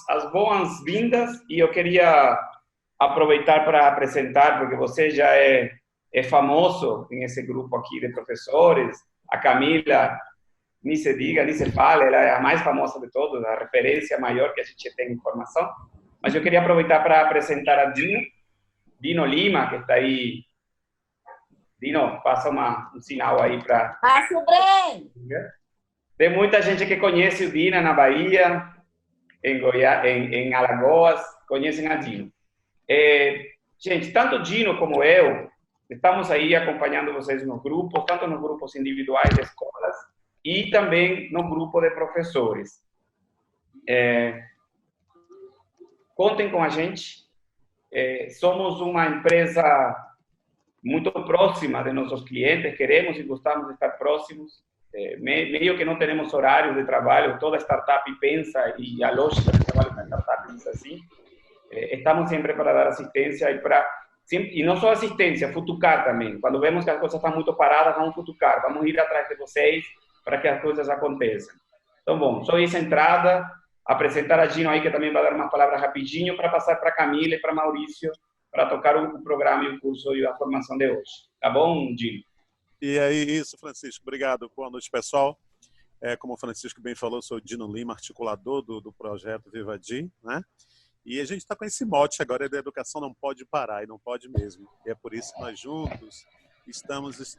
as boas-vindas e eu queria aproveitar para apresentar, porque você já é famoso nesse grupo aqui de professores. A Camila, nem se diga, nem se fala, ela é a mais famosa de todas, a referência maior que a gente tem em informação. Mas eu queria aproveitar para apresentar a Dino Lima, que está aí. Dino, passa um sinal aí para... Passo bem! Tem muita gente que conhece o Dino na Bahia, em Goiás, em Alagoas, conhecem a Dino. Gente, tanto Dino como eu, estamos aí acompanhando vocês nos grupos, tanto nos grupos individuais de escolas e também no grupo de professores. Contem com a gente. Somos uma empresa muito próxima de nossos clientes, queremos e gostamos de estar próximos. Meio que não temos horário de trabalho, toda startup pensa, e a lógica de trabalho da startup é assim. Estamos sempre para dar assistência e não só assistência, futucar também. Quando vemos que as coisas estão muito paradas, vamos futucar, vamos ir atrás de vocês para que as coisas aconteçam. Então, bom, só essa entrada, apresentar a Gino aí, que também vai dar umas palavras rapidinho, para passar para a Camila e para Maurício, para tocar o programa e o curso e a formação de hoje. Tá bom, Gino? E aí, isso, Francisco. Obrigado. Boa noite, pessoal. Como o Francisco bem falou, sou o Dino Lima, articulador do projeto Vivadi, né? E a gente está com esse mote agora da educação não pode parar, e não pode mesmo. E é por isso que nós juntos estamos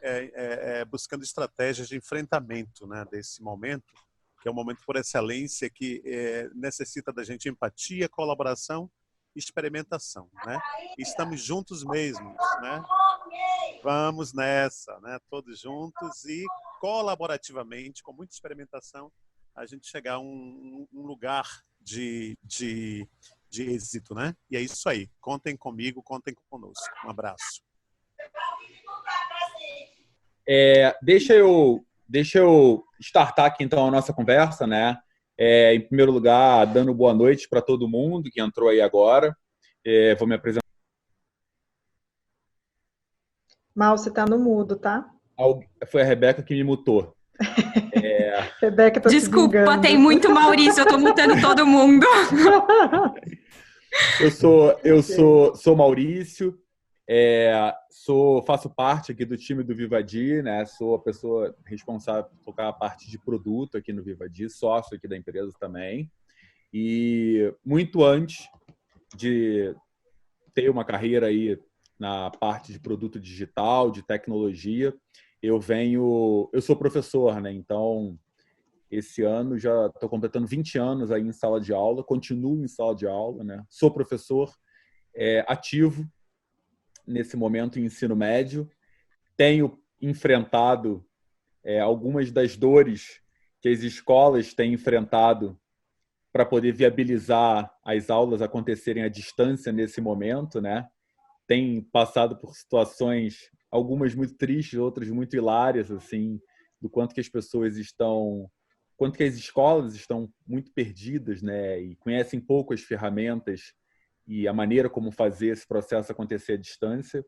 buscando estratégias de enfrentamento, né, desse momento, que é um momento por excelência que necessita da gente empatia, colaboração e experimentação, né? E estamos juntos mesmos, né? Vamos nessa, né? Todos juntos e colaborativamente, com muita experimentação, a gente chegar a um lugar de êxito, né? E é isso aí. Contem comigo, contem conosco. Um abraço. Deixa eu startar aqui então a nossa conversa, né? Em primeiro lugar, dando boa noite para todo mundo que entrou aí agora. Vou me apresentar. Mal, você tá no mudo, tá? Foi a Rebeca que me mutou. Rebeca tá Desculpa, tem muito Maurício, eu tô mutando todo mundo. Eu sou Maurício, faço parte aqui do time do Vivadi, né? Sou a pessoa responsável por tocar a parte de produto aqui no Vivadi, sócio aqui da empresa também. E muito antes de ter uma carreira aí na parte de produto digital, de tecnologia, eu sou professor, né? Então, esse ano já estou completando 20 anos aí em sala de aula, continuo em sala de aula, né? Sou professor ativo nesse momento em ensino médio, tenho enfrentado algumas das dores que as escolas têm enfrentado para poder viabilizar as aulas acontecerem à distância nesse momento, né? Tem passado por situações, algumas muito tristes, outras muito hilárias, assim, do quanto que as escolas estão muito perdidas, né? E conhecem pouco as ferramentas e a maneira como fazer esse processo acontecer à distância.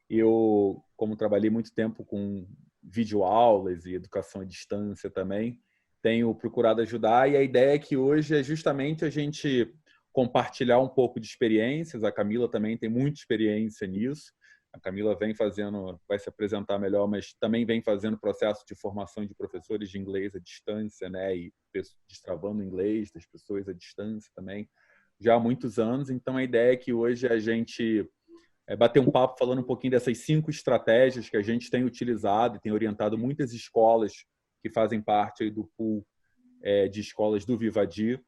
Eu, como trabalhei muito tempo com videoaulas e educação à distância também, tenho procurado ajudar, e a ideia é que hoje é justamente a gente compartilhar um pouco de experiências. A Camila também tem muita experiência nisso. A Camila vai se apresentar melhor, mas também vem fazendo processo de formação de professores de inglês à distância, né? E destravando o inglês das pessoas à distância também, já há muitos anos. Então, a ideia é que hoje a gente bater um papo falando um pouquinho dessas 5 estratégias que a gente tem utilizado e tem orientado muitas escolas que fazem parte aí do pool de escolas do Vivadi,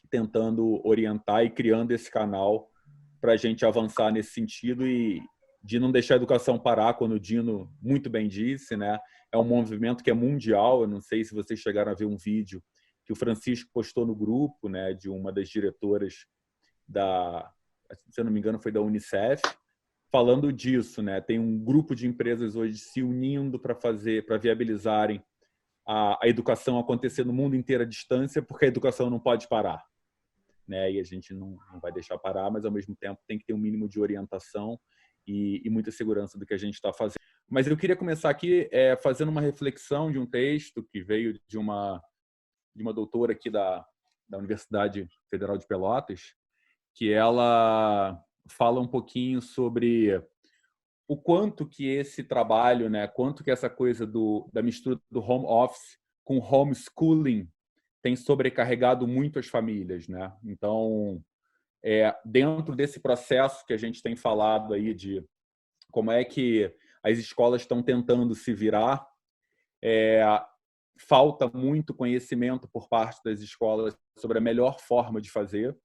tentando orientar e criando esse canal para a gente avançar nesse sentido e de não deixar a educação parar, quando o Dino muito bem disse, né? É um movimento que é mundial. Eu não sei se vocês chegaram a ver um vídeo que o Francisco postou no grupo, né, de uma das diretoras se eu não me engano, foi da Unicef, falando disso, né? Tem um grupo de empresas hoje se unindo para viabilizarem a educação acontecer no mundo inteiro à distância, porque a educação não pode parar, né? E a gente não vai deixar parar, mas ao mesmo tempo tem que ter um mínimo de orientação e muita segurança do que a gente está fazendo. Mas eu queria começar aqui fazendo uma reflexão de um texto que veio de uma doutora aqui da da Universidade Federal de Pelotas, que ela fala um pouquinho sobre o quanto que esse trabalho, né, quanto que essa coisa da mistura do home office com homeschooling tem sobrecarregado muito as famílias, né? Então, dentro desse processo que a gente tem falado aí de como é que as escolas estão tentando se virar, falta muito conhecimento por parte das escolas sobre a melhor forma de fazer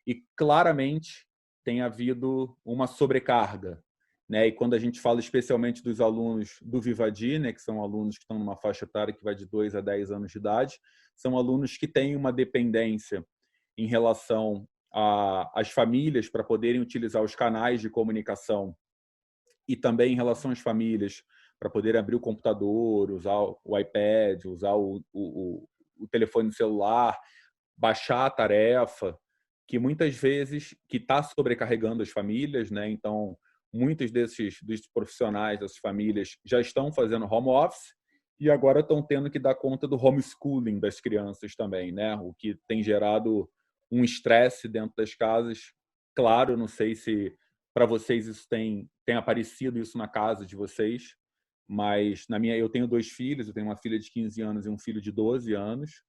e claramente tem havido uma sobrecarga, né? E quando a gente fala especialmente dos alunos do Vivadi, né, que são alunos que estão numa faixa etária que vai de 2 a 10 anos de idade, são alunos que têm uma dependência em relação às famílias para poderem utilizar os canais de comunicação e também em relação às famílias para poder abrir o computador, usar o iPad, usar o telefone celular, baixar a tarefa, que muitas vezes que está sobrecarregando as famílias, né? Então, muitos dos profissionais dessas famílias já estão fazendo home office e agora estão tendo que dar conta do homeschooling das crianças também, né? O que tem gerado um estresse dentro das casas. Claro, não sei se para vocês isso tem aparecido isso na casa de vocês, mas eu tenho 2 filhos, eu tenho uma filha de 15 anos e um filho de 12 anos,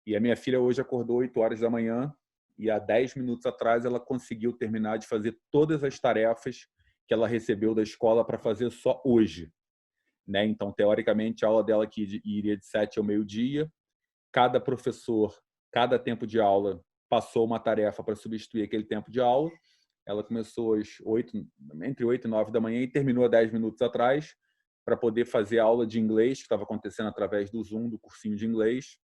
e a minha filha hoje acordou 8 horas da manhã e há 10 minutos atrás ela conseguiu terminar de fazer todas as tarefas que ela recebeu da escola para fazer só hoje, né? Então, teoricamente, a aula dela aqui iria de 7 ao meio-dia. Cada professor, cada tempo de aula, passou uma tarefa para substituir aquele tempo de aula. Ela começou entre 8 e 9 da manhã e terminou há 10 minutos atrás para poder fazer a aula de inglês, que estava acontecendo através do Zoom, do cursinho de inglês.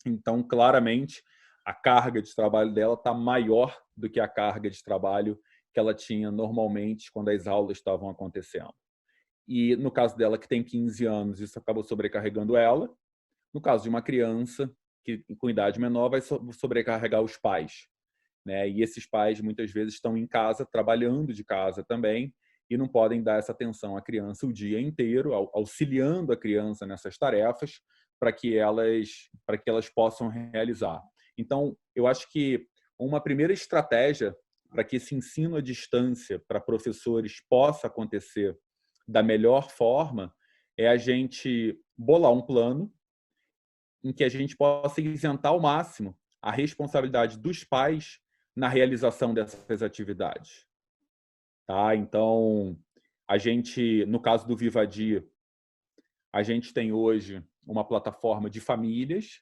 Então, claramente, a carga de trabalho dela está maior do que a carga de trabalho que ela tinha normalmente quando as aulas estavam acontecendo. E no caso dela, que tem 15 anos, isso acabou sobrecarregando ela. No caso de uma criança que com idade menor, vai sobrecarregar os pais, né? E esses pais muitas vezes estão em casa, trabalhando de casa também, e não podem dar essa atenção à criança o dia inteiro, auxiliando a criança nessas tarefas para que elas possam realizar. Então, eu acho que uma primeira estratégia para que esse ensino à distância para professores possa acontecer da melhor forma é a gente bolar um plano em que a gente possa isentar ao máximo a responsabilidade dos pais na realização dessas atividades. Tá? Então, a gente, no caso do Vivadi, a gente tem hoje uma plataforma de famílias.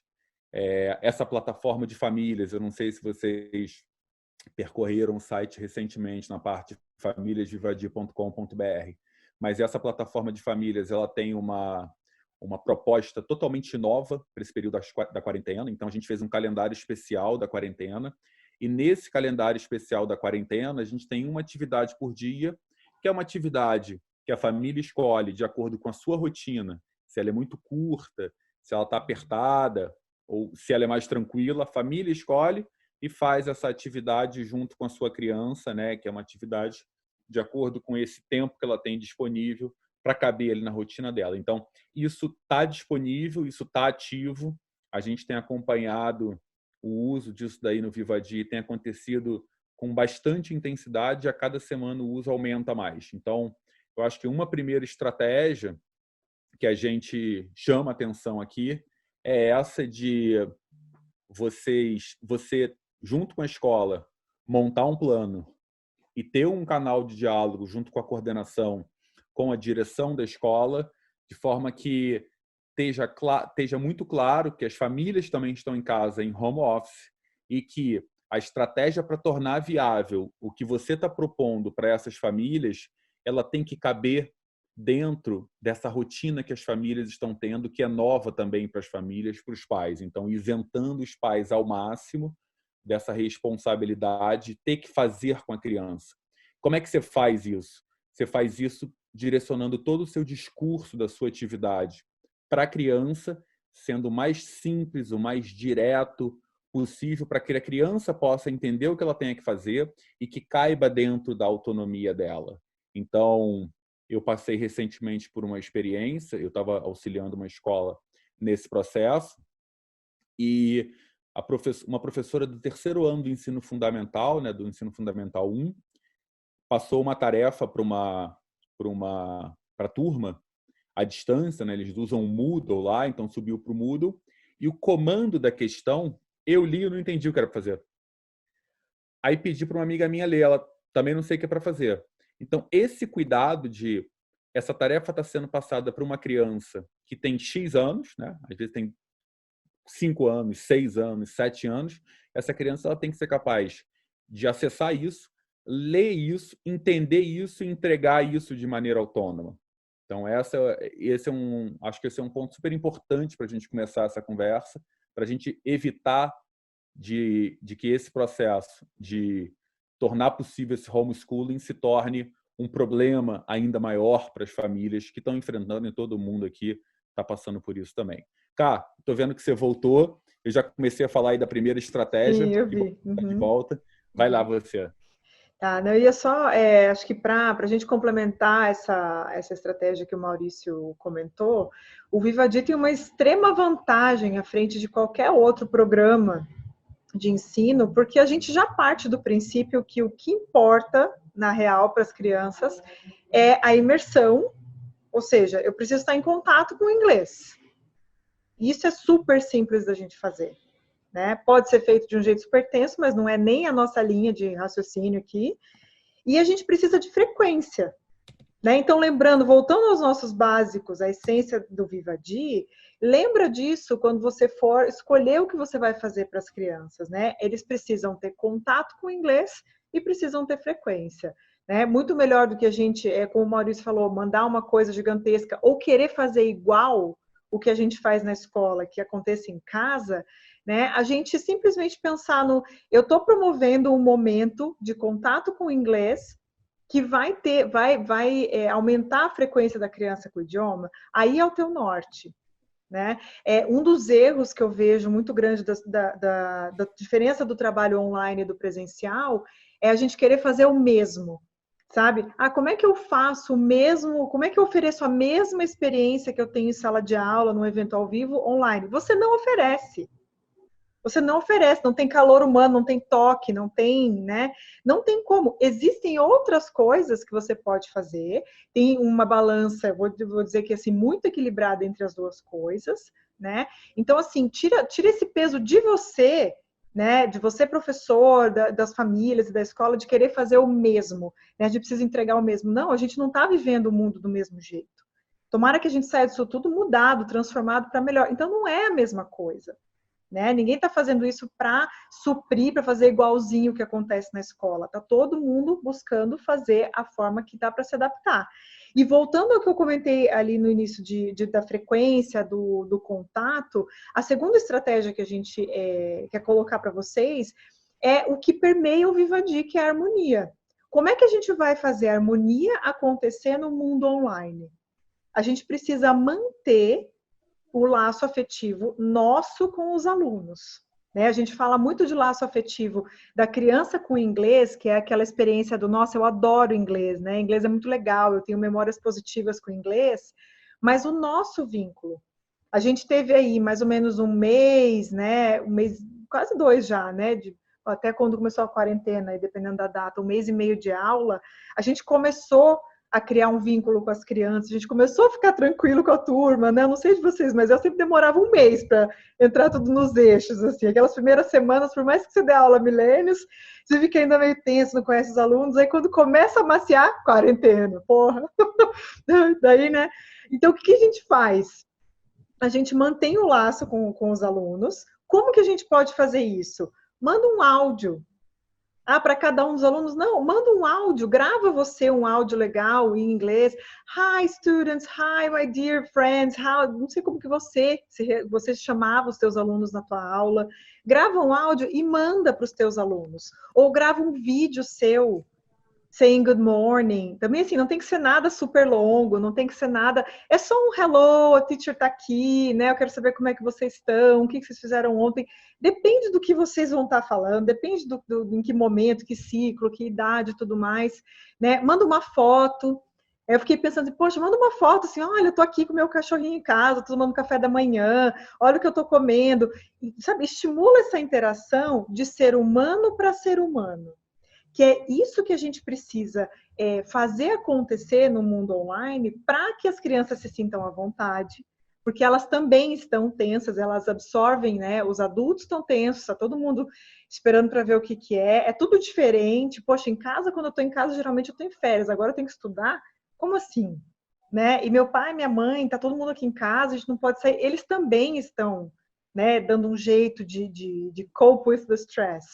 Essa plataforma de famílias, eu não sei se vocês percorreram o site recentemente na parte famíliasvivadi.com.br, mas essa plataforma de famílias ela tem uma proposta totalmente nova para esse período da quarentena. Então, a gente fez um calendário especial da quarentena. E nesse calendário especial da quarentena, a gente tem uma atividade por dia, que é uma atividade que a família escolhe de acordo com a sua rotina. Se ela é muito curta, se ela está apertada, ou se ela é mais tranquila, a família escolhe e faz essa atividade junto com a sua criança, né? Que é uma atividade de acordo com esse tempo que ela tem disponível para caber ali na rotina dela. Então, isso está disponível, isso está ativo. A gente tem acompanhado o uso disso daí no Vivadi, tem acontecido com bastante intensidade, a cada semana o uso aumenta mais. Então, eu acho que uma primeira estratégia que a gente chama atenção aqui é essa de você, junto com a escola, montar um plano e ter um canal de diálogo junto com a coordenação, com a direção da escola, de forma que esteja muito claro que as famílias também estão em casa, em home office, e que a estratégia para tornar viável o que você está propondo para essas famílias, ela tem que caber dentro dessa rotina que as famílias estão tendo, que é nova também para as famílias, para os pais. Então, isentando os pais ao máximo dessa responsabilidade, ter que fazer com a criança. Como é que você faz isso? Você faz isso direcionando todo o seu discurso da sua atividade para a criança, sendo o mais simples, o mais direto possível, para que a criança possa entender o que ela tem que fazer e que caiba dentro da autonomia dela. Então, eu passei recentemente por uma experiência, eu estava auxiliando uma escola nesse processo, e uma professora do terceiro ano do ensino fundamental, né, do ensino fundamental 1, passou uma tarefa para a turma à distância, né? Eles usam o Moodle lá, então subiu para o Moodle, e o comando da questão, eu li e não entendi o que era para fazer. Aí pedi para uma amiga minha ler, ela também não sei o que é para fazer. Então, esse cuidado de essa tarefa está sendo passada para uma criança que tem X anos, né? Às vezes tem 5 anos, 6 anos, 7 anos, essa criança ela tem que ser capaz de acessar isso, ler isso, entender isso e entregar isso de maneira autônoma. Então, acho que esse é um ponto super importante para a gente começar essa conversa, para a gente evitar de que esse processo de tornar possível esse homeschooling se torne um problema ainda maior para as famílias que estão enfrentando, e todo mundo aqui está passando por isso também. Cá, estou vendo que você voltou, eu já comecei a falar aí da primeira estratégia. Sim, eu vi. De volta. Vai lá você. Tá, eu ia só, acho que para a gente complementar essa estratégia que o Maurício comentou, o Vivadi tem uma extrema vantagem à frente de qualquer outro programa de ensino, porque a gente já parte do princípio que o que importa, na real, para as crianças é a imersão, ou seja, eu preciso estar em contato com o inglês. Isso é super simples da gente fazer, né? Pode ser feito de um jeito super tenso, mas não é nem a nossa linha de raciocínio aqui. E a gente precisa de frequência, né? Então, lembrando, voltando aos nossos básicos, a essência do Vivadi, lembra disso quando você for escolher o que você vai fazer para as crianças, né? Eles precisam ter contato com o inglês e precisam ter frequência, né? Muito melhor do que a gente, como o Maurício falou, mandar uma coisa gigantesca ou querer fazer igual o que a gente faz na escola, que aconteça em casa, né? A gente simplesmente pensar eu estou promovendo um momento de contato com o inglês que vai aumentar a frequência da criança com o idioma, aí é o teu norte, né? Um dos erros que eu vejo muito grande da diferença do trabalho online e do presencial é a gente querer fazer o mesmo, sabe? Como é que eu faço o mesmo, como é que eu ofereço a mesma experiência que eu tenho em sala de aula, num evento ao vivo, online? Você não oferece. Você não oferece, não tem calor humano, não tem toque, não tem, né? Não tem como. Existem outras coisas que você pode fazer. Tem uma balança, vou dizer que assim, muito equilibrada entre as duas coisas, né? Então, assim, tira esse peso de você, né? De você, professor, das famílias e da escola, de querer fazer o mesmo, né? A gente precisa entregar o mesmo. Não, a gente não está vivendo o mundo do mesmo jeito. Tomara que a gente saia disso tudo mudado, transformado para melhor. Então, não é a mesma coisa. Né? Ninguém está fazendo isso para suprir, para fazer igualzinho o que acontece na escola. Está todo mundo buscando fazer a forma que dá para se adaptar. E voltando ao que eu comentei ali no início da frequência, do contato, a segunda estratégia que a gente quer colocar para vocês é o que permeia o Vivadi, que é a harmonia. Como é que a gente vai fazer a harmonia acontecer no mundo online? A gente precisa manter o laço afetivo nosso com os alunos, né? A gente fala muito de laço afetivo da criança com o inglês, que é aquela experiência do, nossa, eu adoro inglês, né? Inglês é muito legal, eu tenho memórias positivas com o inglês, mas o nosso vínculo, a gente teve aí mais ou menos um mês, né? Um mês, quase 2 já, né? Até quando começou a quarentena, e dependendo da data, 1 mês e meio de aula, a gente começou a criar um vínculo com as crianças, a gente começou a ficar tranquilo com a turma, né? Eu não sei de vocês, mas eu sempre demorava 1 mês para entrar tudo nos eixos, assim. Aquelas primeiras semanas, por mais que você dê aula milênios, você fica ainda meio tenso, não conhece os alunos, aí quando começa a maciar, quarentena, porra. Daí, né? Então, o que a gente faz? A gente mantém o laço com os alunos. Como que a gente pode fazer isso? Manda um áudio. Para cada um dos alunos, não, manda um áudio, grava você um áudio legal em inglês. Hi, students, hi, my dear friends, how... Não sei como que você chamava os teus alunos na tua aula. Grava um áudio e manda para os teus alunos. Ou grava um vídeo seu, saying good morning. Também, assim, não tem que ser nada super longo, não tem que ser nada... É só um hello, a teacher tá aqui, né? Eu quero saber como é que vocês estão, o que vocês fizeram ontem. Depende do que vocês vão estar falando, depende em que momento, que ciclo, que idade e tudo mais, né? Manda uma foto. Aí eu fiquei pensando assim, poxa, manda uma foto assim, olha, eu tô aqui com o meu cachorrinho em casa, tô tomando café da manhã, olha o que eu tô comendo. E, sabe, estimula essa interação de ser humano para ser humano. Que é isso que a gente precisa fazer acontecer no mundo online para que as crianças se sintam à vontade, porque elas também estão tensas, elas absorvem, né? Os adultos estão tensos, está todo mundo esperando para ver o que, que é tudo diferente. Poxa, em casa, quando eu estou em casa, geralmente eu estou em férias, agora eu tenho que estudar. Como assim? Né? E meu pai, minha mãe, tá todo mundo aqui em casa, a gente não pode sair. Eles também estão, né, dando um jeito de cope with the stress.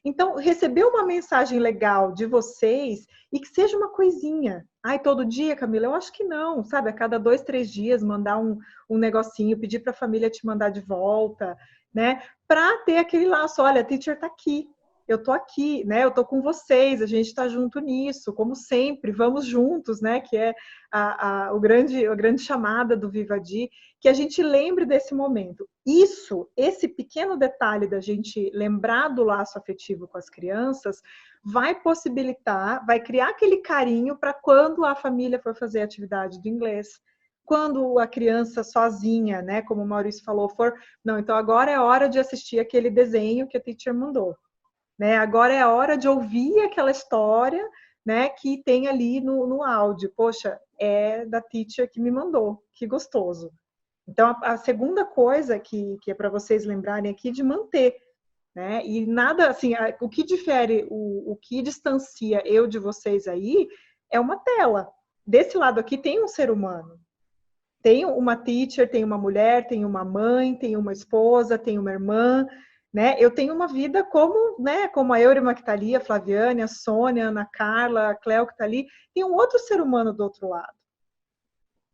Então, receber uma mensagem legal de vocês e que seja uma coisinha. Ai, todo dia, Camila? Eu acho que não, sabe? A cada 2, 3 dias, mandar um negocinho, pedir para a família te mandar de volta, né? Para ter aquele laço, olha, a teacher tá aqui, eu tô aqui, né? Eu tô com vocês, a gente tá junto nisso, como sempre, vamos juntos, né? Que é a grande chamada do Vivadi, que a gente lembre desse momento. Esse pequeno detalhe da gente lembrar do laço afetivo com as crianças, vai possibilitar, vai criar aquele carinho para quando a família for fazer a atividade do inglês, quando a criança sozinha, né, como o Maurício falou, não, então agora é hora de assistir aquele desenho que a teacher mandou, né? Agora é a hora de ouvir aquela história, né, que tem ali no áudio. Poxa, é da teacher que me mandou, que gostoso. Então, a segunda coisa que é para vocês lembrarem aqui de manter, né? E nada, assim, o que difere, o que distancia eu de vocês aí é uma tela. Desse lado aqui tem um ser humano. Tem uma teacher, tem uma mulher, tem uma mãe, tem uma esposa, tem uma irmã, né? Eu tenho uma vida como, né, como a Eurima que está ali, a Flaviane, a Sônia, a Ana Carla, a Cleo que está ali, tem um outro ser humano do outro lado.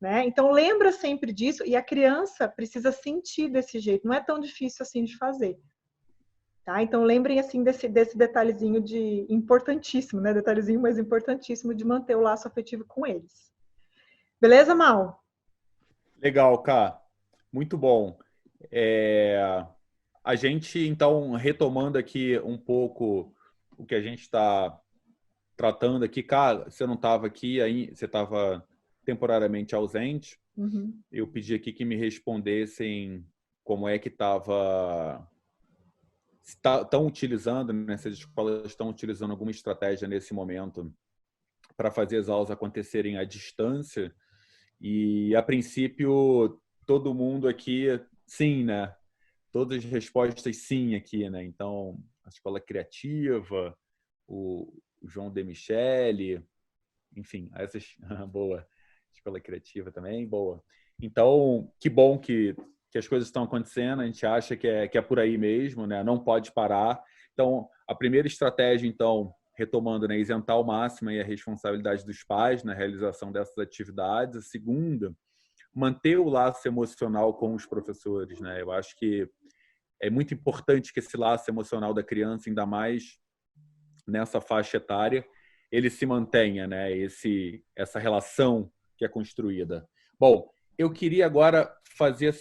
Né? Então, lembra sempre disso, e a criança precisa sentir desse jeito, não é tão difícil assim de fazer. Tá? Então, lembrem assim desse detalhezinho importantíssimo, né? Detalhezinho, mas importantíssimo de manter o laço afetivo com eles. Beleza, Mal? Legal, Ká. Muito bom. A gente, então, retomando aqui um pouco o que a gente está tratando aqui. Cá, você não estava aqui, aí você estava temporariamente ausente. Uhum. Eu pedi aqui que me respondessem como é que estão utilizando, né, se as escolas estão utilizando alguma estratégia nesse momento para fazer as aulas acontecerem à distância. E, a princípio, todo mundo aqui, sim, né? Todas as respostas sim aqui, né? Então, a Escola Criativa, o João de Michele, enfim, essas... Boa. Escola Criativa também, boa. Então, que bom que as coisas estão acontecendo, a gente acha que é por aí mesmo, né? Não pode parar. Então, a primeira estratégia, então, retomando, né, isentar ao máximo a responsabilidade dos pais na realização dessas atividades. A segunda, manter o laço emocional com os professores, né? Eu acho que é muito importante que esse laço emocional da criança, ainda mais nessa faixa etária, ele se mantenha, né? Essa relação que é construída. Bom, eu queria agora fazer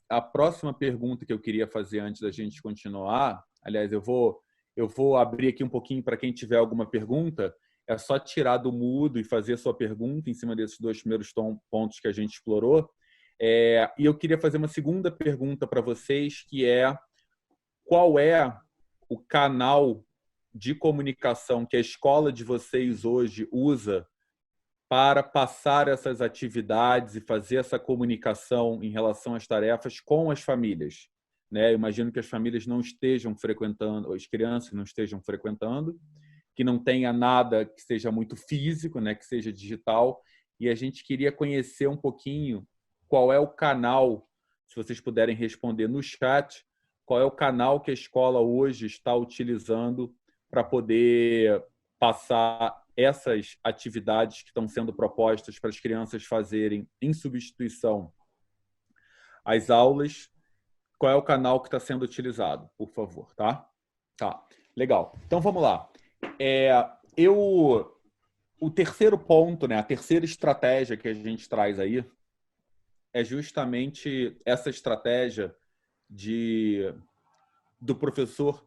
a próxima pergunta que eu queria fazer antes da gente continuar. Aliás, eu vou abrir aqui um pouquinho para quem tiver alguma pergunta. É só tirar do mudo e fazer a sua pergunta em cima desses 2 primeiros pontos que a gente explorou. E eu queria fazer uma segunda pergunta para vocês, que é: qual é o canal de comunicação que a escola de vocês hoje usa para passar essas atividades e fazer essa comunicação em relação às tarefas com as famílias? Né? Eu imagino que as famílias não estejam frequentando, as crianças não estejam frequentando, que não tenha nada que seja muito físico, né? Que seja digital, e a gente queria conhecer um pouquinho qual é o canal, se vocês puderem responder no chat, qual é o canal que a escola hoje está utilizando para poder passar essas atividades que estão sendo propostas para as crianças fazerem em substituição às aulas. Qual é o canal que está sendo utilizado, por favor, tá? Tá, legal. Então, vamos lá. O terceiro ponto, né, a terceira estratégia que a gente traz aí é justamente essa estratégia do professor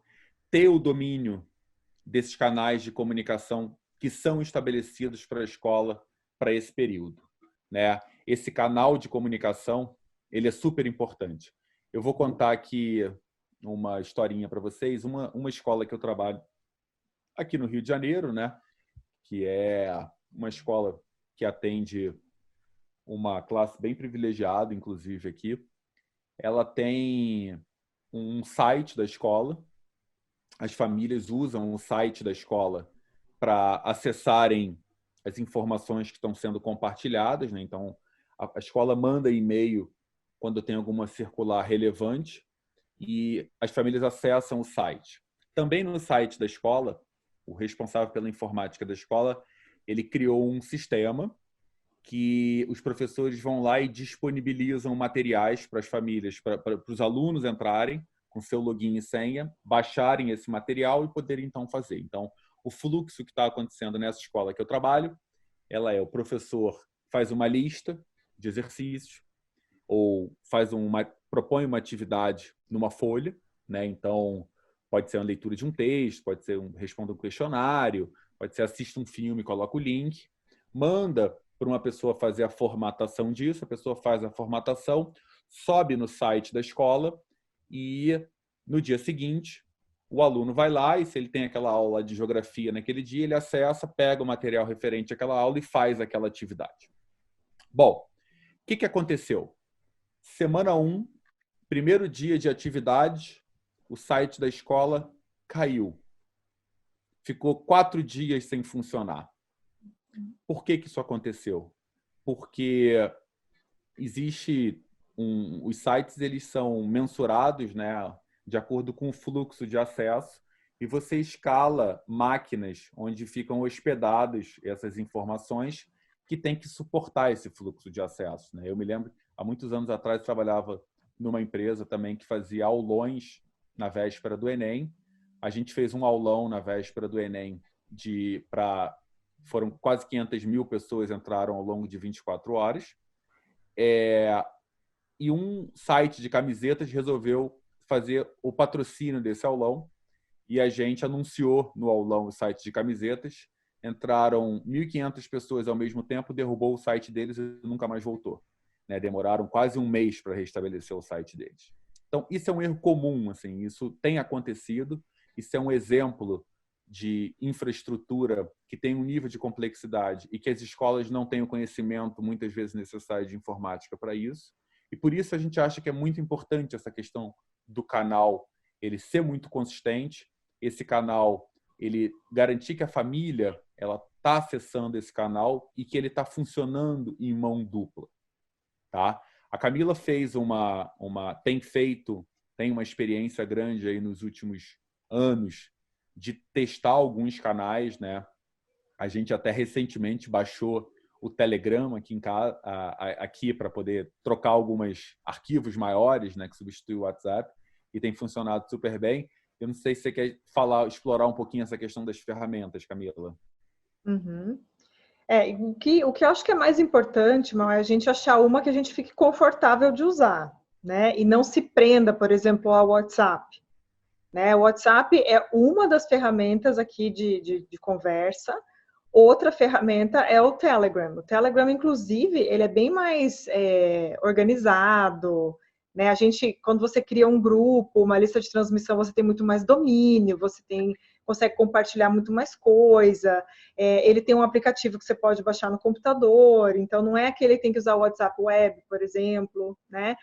ter o domínio desses canais de comunicação que são estabelecidos para a escola para esse período, né? Esse canal de comunicação, ele é super importante. Eu vou contar aqui uma historinha para vocês. Uma escola que eu trabalho aqui no Rio de Janeiro, né? Que é uma escola que atende uma classe bem privilegiada, inclusive aqui. Ela tem um site da escola. As famílias usam o site da escola para acessarem as informações que estão sendo compartilhadas, né? Então, a escola manda e-mail quando tem alguma circular relevante e as famílias acessam o site. Também no site da escola, o responsável pela informática da escola, ele criou um sistema que os professores vão lá e disponibilizam materiais para as famílias, para os alunos entrarem com seu login e senha, baixarem esse material e poderem então fazer. Então, o fluxo que está acontecendo nessa escola que eu trabalho, ela é o professor faz uma lista de exercícios ou propõe uma atividade numa folha, né? Então, pode ser uma leitura de um texto, pode ser responda um questionário, pode ser assista um filme, coloca o link, manda para uma pessoa fazer a formatação disso, a pessoa faz a formatação, sobe no site da escola e no dia seguinte o aluno vai lá e se ele tem aquela aula de geografia naquele dia, ele acessa, pega o material referente àquela aula e faz aquela atividade. Bom, o que aconteceu? Semana 1, primeiro dia de atividade, o site da escola caiu. Ficou 4 dias sem funcionar. Por que isso aconteceu? Porque os sites eles são mensurados, né, de acordo com o fluxo de acesso e você escala máquinas onde ficam hospedadas essas informações que tem que suportar esse fluxo de acesso, né? Eu me lembro, há muitos anos atrás, eu trabalhava numa empresa também que fazia aulões na véspera do Enem. A gente fez um aulão na véspera do Enem foram quase 500 mil pessoas entraram ao longo de 24 horas. E um site de camisetas resolveu fazer o patrocínio desse aulão e a gente anunciou no aulão o site de camisetas. Entraram 1.500 pessoas ao mesmo tempo, derrubou o site deles e nunca mais voltou, né? Demoraram quase um mês para restabelecer o site deles. Então, isso é um erro comum, assim, isso tem acontecido, isso é um exemplo de infraestrutura que tem um nível de complexidade e que as escolas não têm o conhecimento, muitas vezes, necessário de informática para isso. E por isso a gente acha que é muito importante essa questão do canal, ele ser muito consistente, esse canal, ele garantir que a família ela está acessando esse canal e que ele está funcionando em mão dupla. Tá? A Camila tem uma experiência grande aí nos últimos anos de testar alguns canais, né? A gente até recentemente baixou o Telegram aqui para poder trocar alguns arquivos maiores, né, que substitui o WhatsApp, e tem funcionado super bem. Eu não sei se você quer explorar um pouquinho essa questão das ferramentas, Camila. Uhum. O que eu acho que é mais importante, Mal, é a gente achar uma que a gente fique confortável de usar, né? E não se prenda, por exemplo, ao WhatsApp. Né? O WhatsApp é uma das ferramentas aqui de conversa. Outra ferramenta é o Telegram. O Telegram, inclusive, ele é bem mais organizado, né? Quando você cria um grupo, uma lista de transmissão, você tem muito mais domínio, consegue compartilhar muito mais coisa. Ele tem um aplicativo que você pode baixar no computador, então não é aquele que tem que usar o WhatsApp Web, por exemplo, né?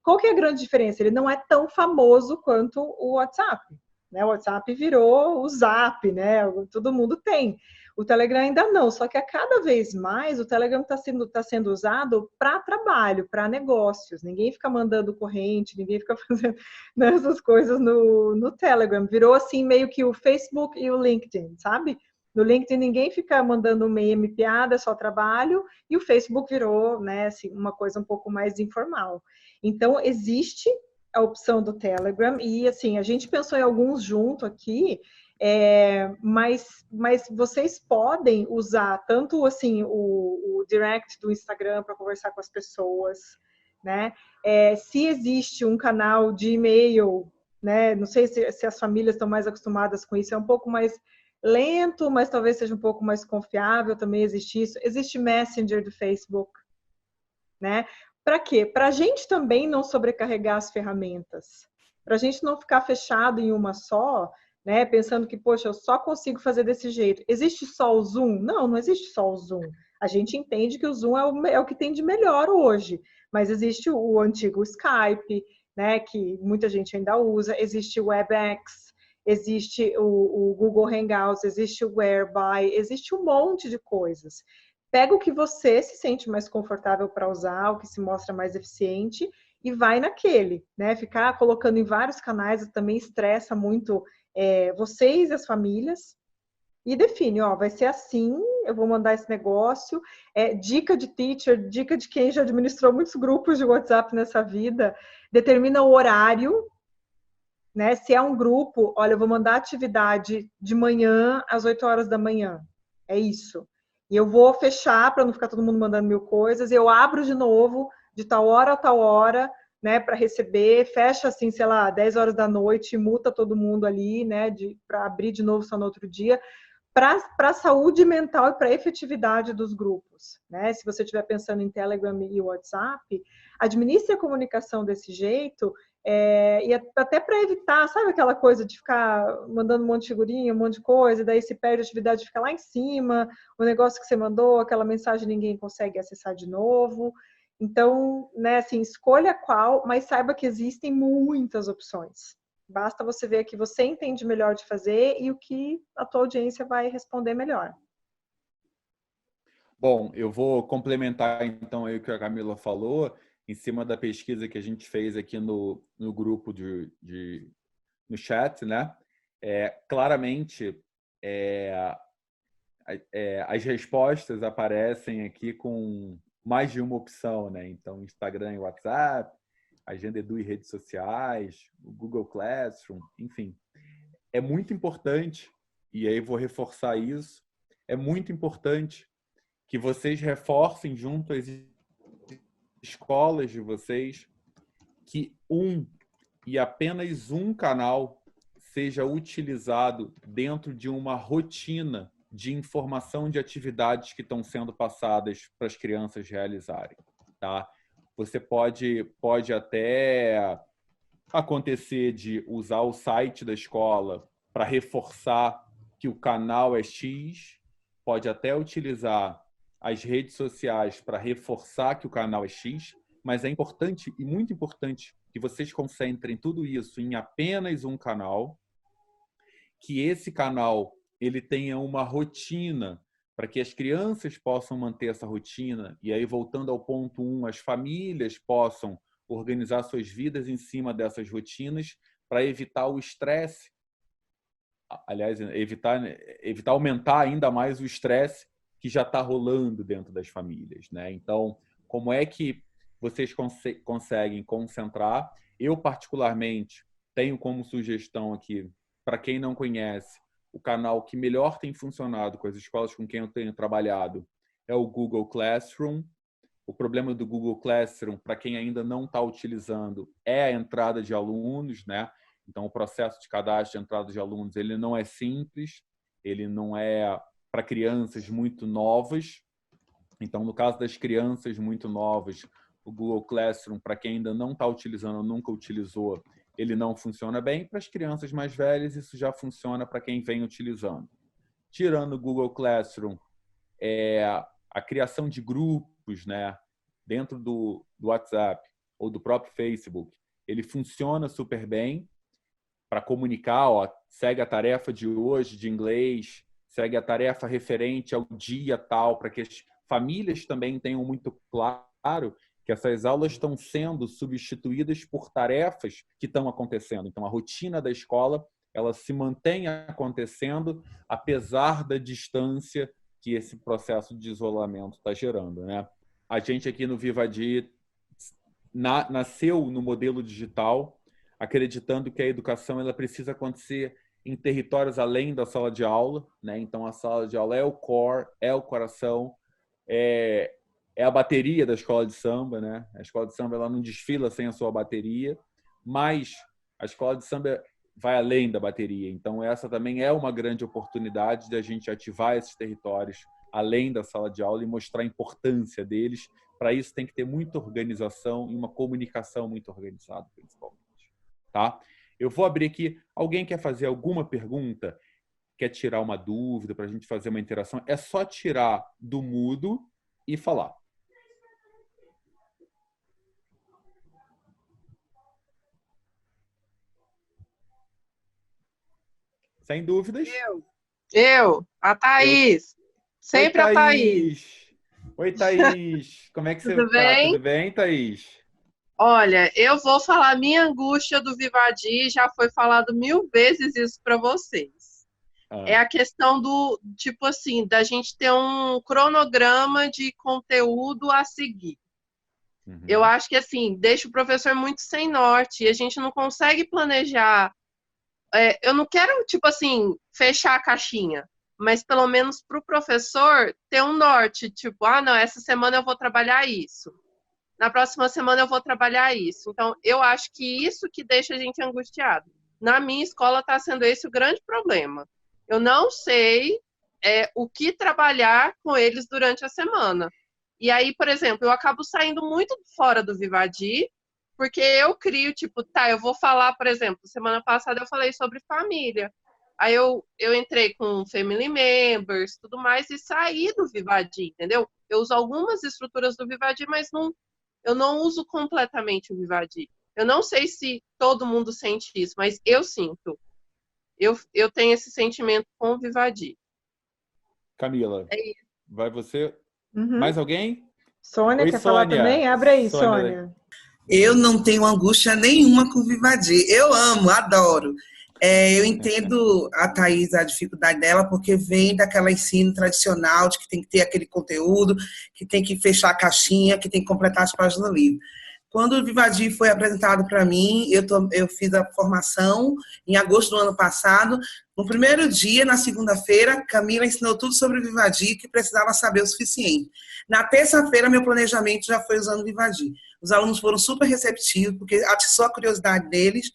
Qual que é a grande diferença? Ele não é tão famoso quanto o WhatsApp, né? O WhatsApp virou o Zap, né? Todo mundo tem. O Telegram ainda não, só que a cada vez mais o Telegram está sendo usado para trabalho, para negócios. Ninguém fica mandando corrente, ninguém fica fazendo essas coisas no Telegram. Virou assim meio que o Facebook e o LinkedIn, sabe? No LinkedIn ninguém fica mandando meme, piada, é só trabalho, e o Facebook virou, né, assim, uma coisa um pouco mais informal. Então, existe a opção do Telegram, e assim, a gente pensou em alguns junto aqui, mas vocês podem usar tanto assim o direct do Instagram para conversar com as pessoas, né? Se existe um canal de e-mail, né? Não sei se as famílias estão mais acostumadas com isso, é um pouco mais lento, mas talvez seja um pouco mais confiável, também existe isso. Existe Messenger do Facebook, né? Para quê? Para a gente também não sobrecarregar as ferramentas, para a gente não ficar fechado em uma só, né? Pensando que, poxa, eu só consigo fazer desse jeito. Existe só o Zoom? Não, não existe só o Zoom. A gente entende que o Zoom é o que tem de melhor hoje, mas existe o antigo Skype, né? Que muita gente ainda usa. Existe o WebEx, existe o Google Hangouts, existe o Whereby, existe um monte de coisas. Pega o que você se sente mais confortável para usar, o que se mostra mais eficiente e vai naquele, né? Ficar colocando em vários canais também estressa muito vocês e as famílias. E define, ó, vai ser assim, eu vou mandar esse negócio. Dica de teacher, dica de quem já administrou muitos grupos de WhatsApp nessa vida, determina o horário, né? Se é um grupo, olha, eu vou mandar atividade de manhã às 8 horas da manhã. É isso. E eu vou fechar para não ficar todo mundo mandando 1000 coisas. Eu abro de novo de tal hora a tal hora, né, para receber. Fecha assim, sei lá, 10 horas da noite, multa todo mundo ali, né, para abrir de novo só no outro dia. Para a saúde mental e para a efetividade dos grupos, né? Se você estiver pensando em Telegram e WhatsApp, administre a comunicação desse jeito. E até para evitar, sabe aquela coisa de ficar mandando um monte de figurinha, um monte de coisa, e daí se perde a atividade, fica lá em cima, o negócio que você mandou, aquela mensagem ninguém consegue acessar de novo. Então, né, assim, escolha qual, mas saiba que existem muitas opções. Basta você ver o que você entende melhor de fazer e o que a tua audiência vai responder melhor. Bom, eu vou complementar então aí o que a Camila falou, em cima da pesquisa que a gente fez aqui no grupo no chat, né? Claramente, as respostas aparecem aqui com mais de uma opção, né? Então, Instagram e WhatsApp, Agenda Edu e redes sociais, o Google Classroom, enfim. É muito importante, e aí vou reforçar isso, é muito importante que vocês reforcem junto às escolas de vocês que e apenas um canal seja utilizado dentro de uma rotina de informação de atividades que estão sendo passadas para as crianças realizarem, tá? Você pode até acontecer de usar o site da escola para reforçar que o canal é X, pode até utilizar as redes sociais para reforçar que o canal é X, mas é importante e muito importante que vocês concentrem tudo isso em apenas um canal, que esse canal ele tenha uma rotina para que as crianças possam manter essa rotina, e aí voltando ao ponto 1, as famílias possam organizar suas vidas em cima dessas rotinas para evitar o estresse, aliás, evitar aumentar ainda mais o estresse que já está rolando dentro das famílias, né? Então, como é que vocês conseguem concentrar? Eu, particularmente, tenho como sugestão aqui, para quem não conhece, o canal que melhor tem funcionado com as escolas com quem eu tenho trabalhado é o Google Classroom. O problema do Google Classroom, para quem ainda não está utilizando, é a entrada de alunos, né? Então, o processo de cadastro de entrada de alunos ele não é simples, ele não é para crianças muito novas. Então, no caso das crianças muito novas, o Google Classroom, para quem ainda não está utilizando ou nunca utilizou, ele não funciona bem. Para as crianças mais velhas, isso já funciona para quem vem utilizando. Tirando o Google Classroom, a criação de grupos, né, dentro do WhatsApp ou do próprio Facebook, ele funciona super bem para comunicar, ó, segue a tarefa de hoje de inglês, segue a tarefa referente ao dia tal, para que as famílias também tenham muito claro que essas aulas estão sendo substituídas por tarefas que estão acontecendo. Então, a rotina da escola ela se mantém acontecendo apesar da distância que esse processo de isolamento está gerando, né? A gente aqui no Vivadi nasceu no modelo digital, acreditando que a educação ela precisa acontecer em territórios além da sala de aula, né? Então, a sala de aula é o core, é o coração, é a bateria da escola de samba, né? A escola de samba ela não desfila sem a sua bateria, mas a escola de samba vai além da bateria. Então, essa também é uma grande oportunidade de a gente ativar esses territórios além da sala de aula e mostrar a importância deles. Para isso, tem que ter muita organização e uma comunicação muito organizada, principalmente. Tá? Eu vou abrir aqui. Alguém quer fazer alguma pergunta? Quer tirar uma dúvida para a gente fazer uma interação? É só tirar do mudo e falar. Sem dúvidas. A Thaís. Sempre Oi, a Thaís. Oi, Thaís. Como é que você Tudo tá? bem? Tudo bem, Thaís? Olha, eu vou falar minha angústia do Vivadi, já foi falado 1000 vezes isso para vocês. É a questão do, tipo assim, da gente ter um cronograma de conteúdo a seguir. Eu acho que, assim, deixa o professor muito sem norte e a gente não consegue planejar. Eu não quero, tipo assim, fechar a caixinha, mas pelo menos para o professor ter um norte, tipo, não, essa semana eu vou trabalhar isso. Na próxima semana eu vou trabalhar isso. Então, eu acho que isso que deixa a gente angustiado. Na minha escola está sendo esse o grande problema. Eu não sei o que trabalhar com eles durante a semana. E aí, por exemplo, eu acabo saindo muito fora do Vivadi, porque eu crio, tipo, eu vou falar, por exemplo, semana passada eu falei sobre família. Aí eu entrei com family members, tudo mais, e saí do Vivadi, entendeu? Eu uso algumas estruturas do Vivadi, mas eu não uso completamente o Vivadi. Eu não sei se todo mundo sente isso, mas eu sinto. Eu tenho esse sentimento com o Vivadi. Camila, vai você? Mais alguém? Sônia, Oi, quer falar também? Abre aí, Sônia. Eu não tenho angústia nenhuma com o Vivadi. Eu amo, adoro. Eu entendo a Thaís, a dificuldade dela, porque vem daquela ensino tradicional de que tem que ter aquele conteúdo, que tem que fechar a caixinha, que tem que completar as páginas do livro. Quando o Vivadi foi apresentado para mim, eu fiz a formação em agosto do ano passado. No primeiro dia, na segunda-feira, Camila ensinou tudo sobre o Vivadi, que precisava saber o suficiente. Na terça-feira, meu planejamento já foi usando o Vivadi. Os alunos foram super receptivos, porque atiçou a curiosidade deles.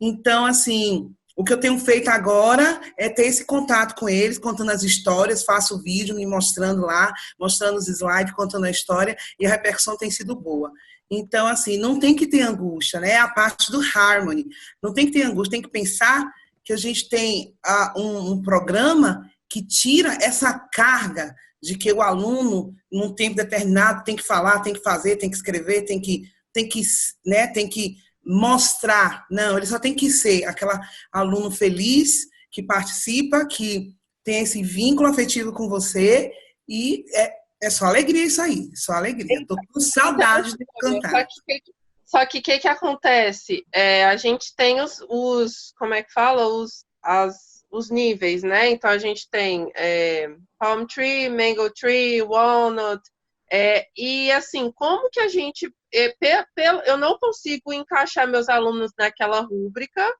Então, assim, o que eu tenho feito agora é ter esse contato com eles, contando as histórias, faço o vídeo me mostrando lá, mostrando os slides, contando a história, e a repercussão tem sido boa. Então, assim, não tem que ter angústia, né? É a parte do Harmony. Não tem que ter angústia, tem que pensar que a gente tem um programa que tira essa carga de que o aluno, num tempo determinado, tem que falar, tem que fazer, tem que escrever, tem que mostrar. Não, ele só tem que ser aquele aluno feliz, que participa, que tem esse vínculo afetivo com você, e é só alegria isso aí, só alegria. Estou com saudade de cantar. Só que o que acontece? A gente tem como é que fala? Os níveis, né? Então, a gente tem palm tree, mango tree, walnut, e assim, como que a gente... eu não consigo encaixar meus alunos naquela rúbrica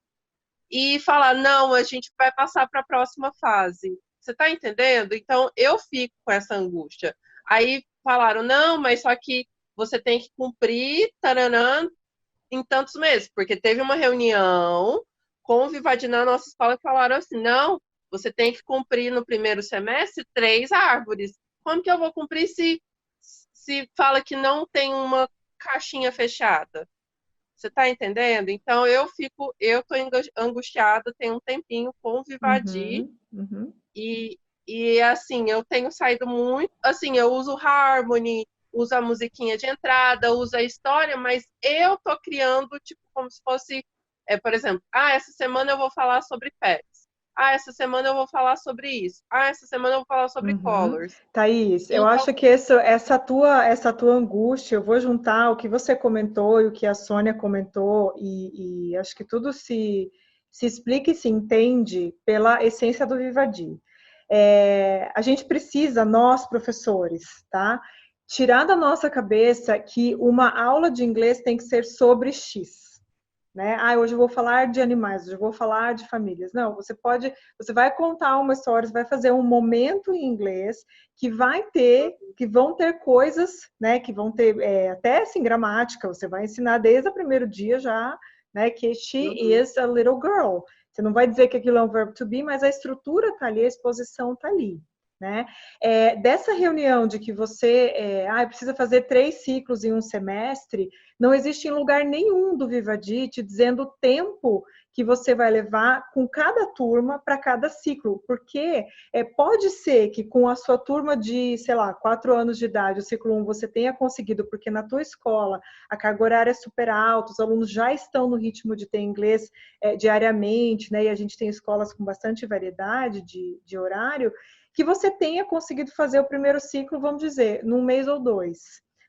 e falar, não, a gente vai passar para a próxima fase. Você está entendendo? Então, eu fico com essa angústia. Aí falaram, não, mas só que você tem que cumprir taranã, em tantos meses, porque teve uma reunião com o Vivadi na nossa escola que falaram assim, não, você tem que cumprir no primeiro semestre 3 árvores. Como que eu vou cumprir se fala que não tem uma caixinha fechada? Você está entendendo? Então, eu tô angustiada, tem um tempinho com o Vivadi, e assim, eu tenho saído muito, assim, eu uso o Harmony, uso a musiquinha de entrada, uso a história, mas eu tô criando, tipo, como se fosse, por exemplo, essa semana eu vou falar sobre pets. Essa semana eu vou falar sobre isso. Essa semana eu vou falar sobre colors. Thaís, eu acho que essa tua angústia, eu vou juntar o que você comentou e o que a Sônia comentou, e acho que tudo se explica e se entende pela essência do Vivadi. A gente precisa, nós professores, tá? Tirar da nossa cabeça que uma aula de inglês tem que ser sobre X. Né? Hoje eu vou falar de animais, hoje eu vou falar de famílias. Não, você vai contar uma história, você vai fazer um momento em inglês que vão ter coisas, né? Que vão ter até assim, gramática, você vai ensinar desde o primeiro dia já, né? Que she is a little girl. Você não vai dizer que aquilo é um verbo to be, mas a estrutura está ali, a exposição está ali. Né? Dessa reunião de que você precisa fazer 3 ciclos em um semestre, não existe em lugar nenhum do Vivadi te dizendo o tempo que você vai levar com cada turma para cada ciclo, porque pode ser que com a sua turma de, sei lá, 4 anos de idade, o ciclo 1 você tenha conseguido, porque na tua escola a carga horária é super alta, os alunos já estão no ritmo de ter inglês diariamente, né? E a gente tem escolas com bastante variedade de horário, que você tenha conseguido fazer o primeiro ciclo, vamos dizer, num mês ou 2.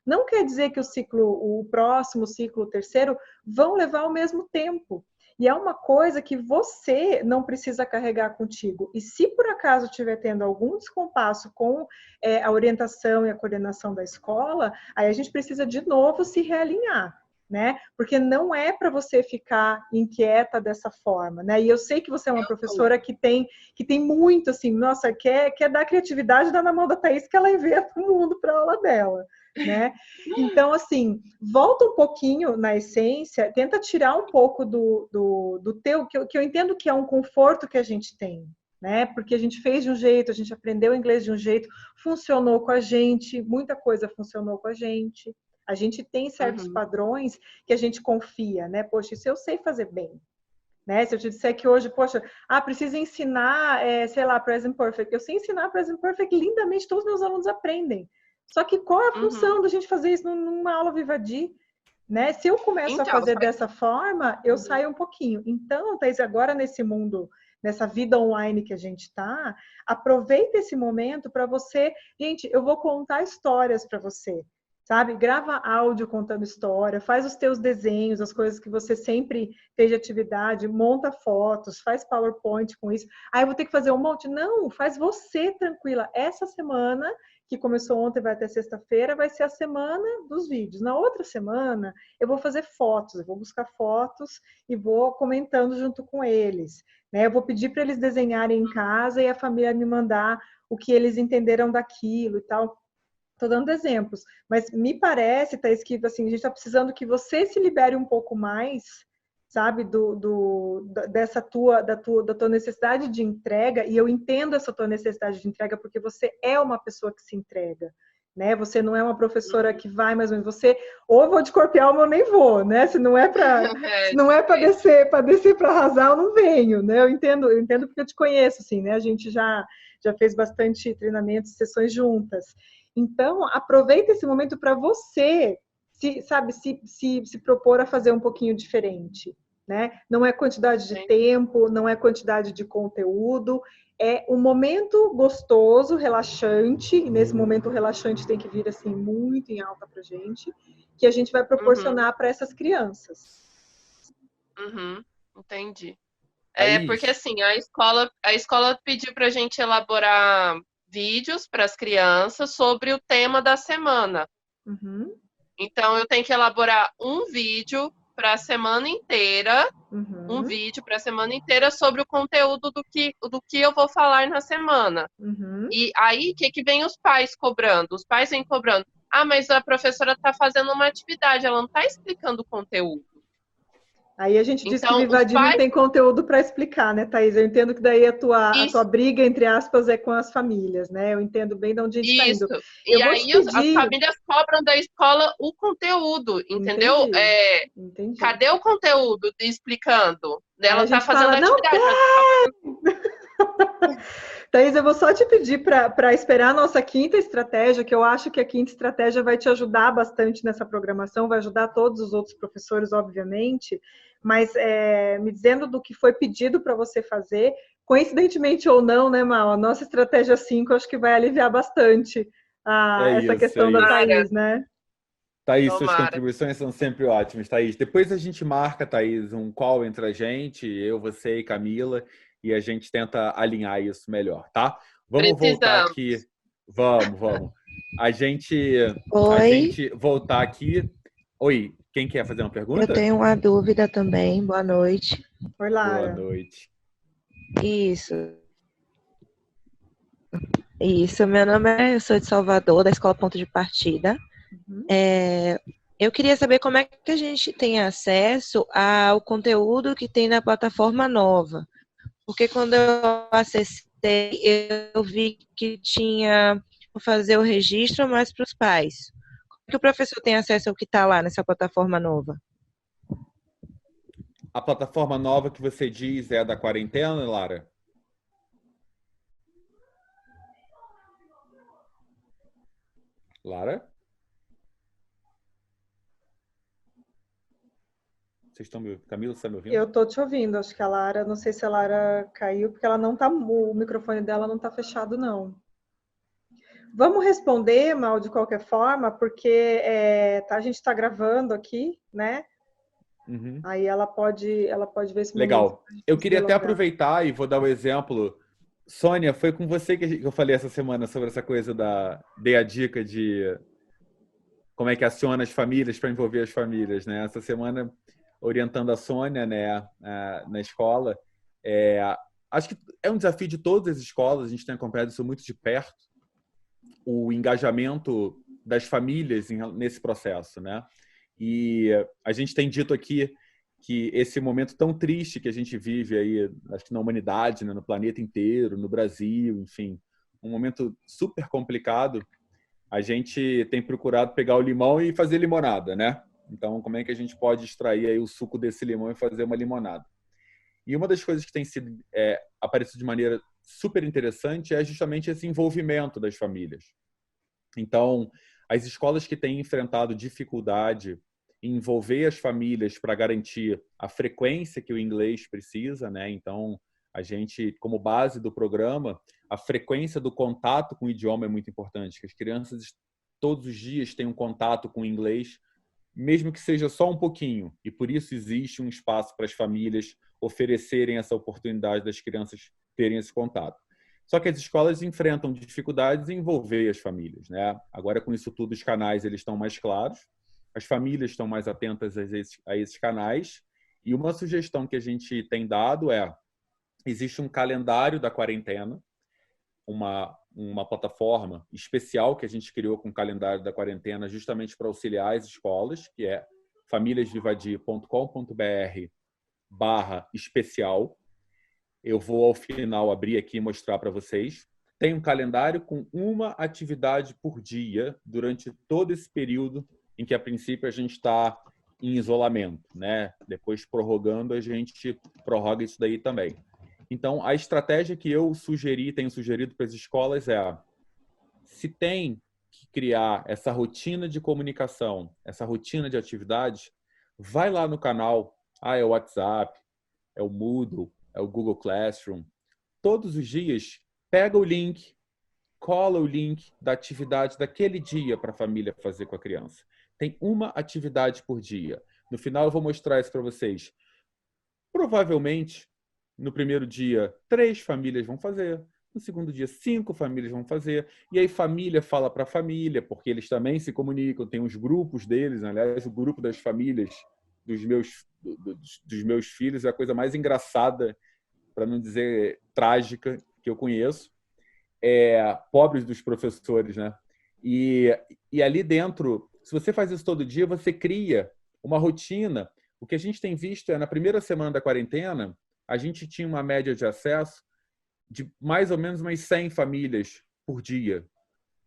Não quer dizer que o próximo ciclo, o terceiro, vão levar o mesmo tempo. E é uma coisa que você não precisa carregar contigo. E se por acaso estiver tendo algum descompasso com a orientação e a coordenação da escola, aí a gente precisa de novo se realinhar. Né? Porque não é para você ficar inquieta dessa forma, né? E eu sei que você é uma professora que tem muito, assim, nossa, quer dar criatividade, dá na mão da Thaís que ela inventa o mundo para a aula dela, né? Então, assim, volta um pouquinho na essência, tenta tirar um pouco do teu, que eu entendo que é um conforto que a gente tem, né? Porque a gente fez de um jeito, a gente aprendeu inglês de um jeito, funcionou com a gente, muita coisa funcionou com a gente. A gente tem certos padrões que a gente confia, né? Poxa, isso eu sei fazer bem. Né? Se eu te disser que hoje, poxa, precisa ensinar, sei lá, Present Perfect. Eu sei ensinar Present Perfect lindamente, todos os meus alunos aprendem. Só que qual é a função da gente fazer isso numa aula Vivadi? Né? Se eu começo a fazer dessa forma, eu saio um pouquinho. Então, Thaís, agora nesse mundo, nessa vida online que a gente está, aproveita esse momento para você... Gente, eu vou contar histórias para você. Sabe? Grava áudio contando história, faz os teus desenhos, as coisas que você sempre fez de atividade, monta fotos, faz PowerPoint com isso. Eu vou ter que fazer um monte. Não, faz você tranquila. Essa semana, que começou ontem, vai até sexta-feira, vai ser a semana dos vídeos. Na outra semana, eu vou fazer fotos, eu vou buscar fotos e vou comentando junto com eles. Né? Eu vou pedir para eles desenharem em casa e a família me mandar o que eles entenderam daquilo e tal. Estou dando exemplos, mas me parece, Thaís, que assim, a gente está precisando que você se libere um pouco mais, sabe, da tua necessidade de entrega, e eu entendo essa tua necessidade de entrega porque você é uma pessoa que se entrega, né? Você não é uma professora que vai mais ou menos, você ou vou de corpo e alma ou nem vou, né? Se não é para descer para arrasar, eu não venho, né? Eu entendo porque eu te conheço, assim, né? A gente já fez bastante treinamento, sessões juntas. Então, aproveita esse momento para você, se propor a fazer um pouquinho diferente, né? Não é quantidade de tempo, não é quantidade de conteúdo, é um momento gostoso, relaxante, e nesse momento relaxante tem que vir, assim, muito em alta pra gente, que a gente vai proporcionar para essas crianças. Entendi. Thaís. Porque, assim, a escola pediu pra gente elaborar vídeos para as crianças sobre o tema da semana. Então, eu tenho que elaborar um vídeo para a semana inteira, sobre o conteúdo do que eu vou falar na semana. E aí, o que vem os pais cobrando? Os pais vêm cobrando, mas a professora está fazendo uma atividade, ela não está explicando o conteúdo. Aí a gente diz que Vivadi não tem conteúdo para explicar, né, Thaís? Eu entendo que daí a tua briga, entre aspas, é com as famílias, né? Eu entendo bem de onde a gente está indo. E aí as famílias cobram da escola o conteúdo, entendeu? Entendi. Cadê o conteúdo explicando? Ela está fazendo fala, atividade. Thaís, eu vou só te pedir para esperar a nossa quinta estratégia, que eu acho que a quinta estratégia vai te ajudar bastante nessa programação, vai ajudar todos os outros professores, obviamente, mas me dizendo do que foi pedido para você fazer, coincidentemente ou não, né, Mal? A nossa estratégia 5 acho que vai aliviar bastante essa questão da Thaís, né? Thaís, suas contribuições são sempre ótimas, Thaís. Depois a gente marca, Thaís, um call entre a gente, eu, você e Camila, e a gente tenta alinhar isso melhor, tá? Vamos voltar aqui. Vamos. A gente voltar aqui. Oi, quem quer fazer uma pergunta? Eu tenho uma dúvida também. Boa noite. Oi, Lara. Boa noite. Isso, meu nome eu sou de Salvador, da Escola Ponto de Partida. Eu queria saber como é que a gente tem acesso ao conteúdo que tem na plataforma nova. Porque quando eu acessei, eu vi que tinha que fazer o registro, mas para os pais. Como que o professor tem acesso ao que está lá nessa plataforma nova? A plataforma nova que você diz é a da quarentena, Lara? Lara? Vocês estão me ouvindo? Camila, você está me ouvindo? Eu tô te ouvindo, acho que a Lara, não sei se a Lara caiu, porque ela não tá, o microfone dela não tá fechado, não. Vamos responder, Mal, de qualquer forma, porque a gente está gravando aqui, né? Uhum. Aí ela pode ver esse momento. Legal. Eu queria até aproveitar e vou dar o exemplo. Sônia, foi com você que eu falei essa semana sobre essa coisa dei a dica de como é que aciona as famílias para envolver as famílias, né? Essa semana, orientando a Sônia, né, na escola, acho que é um desafio de todas as escolas, a gente tem acompanhado isso muito de perto, o engajamento das famílias nesse processo, né? E a gente tem dito aqui que esse momento tão triste que a gente vive aí, acho que na humanidade, né, no planeta inteiro, no Brasil, enfim, um momento super complicado, a gente tem procurado pegar o limão e fazer limonada, né? Então, como é que a gente pode extrair aí o suco desse limão e fazer uma limonada? E uma das coisas que tem sido aparecido de maneira super interessante é justamente esse envolvimento das famílias. Então, as escolas que têm enfrentado dificuldade em envolver as famílias para garantir a frequência que o inglês precisa, né? Então, a gente, como base do programa, a frequência do contato com o idioma é muito importante, que as crianças todos os dias tenham contato com o inglês, mesmo que seja só um pouquinho. E por isso existe um espaço para as famílias oferecerem essa oportunidade das crianças terem esse contato. Só que as escolas enfrentam dificuldades em envolver as famílias, né? Agora, com isso tudo, os canais eles estão mais claros, as famílias estão mais atentas a esses canais. E uma sugestão que a gente tem dado existe um calendário da quarentena, uma plataforma especial que a gente criou com o calendário da quarentena justamente para auxiliar as escolas, que é famíliasvivadi.com.br/especial. Eu vou, ao final, abrir aqui e mostrar para vocês. Tem um calendário com uma atividade por dia durante todo esse período em que, a princípio, a gente está em isolamento, né? Depois, prorrogando, a gente prorroga isso daí também. Então, a estratégia que eu tenho sugerido para as escolas se tem que criar essa rotina de comunicação, essa rotina de atividades, vai lá no canal, é o WhatsApp, é o Moodle, é o Google Classroom. Todos os dias, pega o link, cola o link da atividade daquele dia para a família fazer com a criança. Tem uma atividade por dia. No final, eu vou mostrar isso para vocês. Provavelmente, no primeiro dia, 3 famílias vão fazer. No segundo dia, 5 famílias vão fazer. E aí, família fala para família, porque eles também se comunicam. Tem os grupos deles. Aliás, o grupo das famílias dos meus filhos é a coisa mais engraçada, para não dizer trágica, que eu conheço. Pobres dos professores, né? E ali dentro, se você faz isso todo dia, você cria uma rotina. O que a gente tem visto na primeira semana da quarentena, a gente tinha uma média de acesso de mais ou menos umas 100 famílias por dia.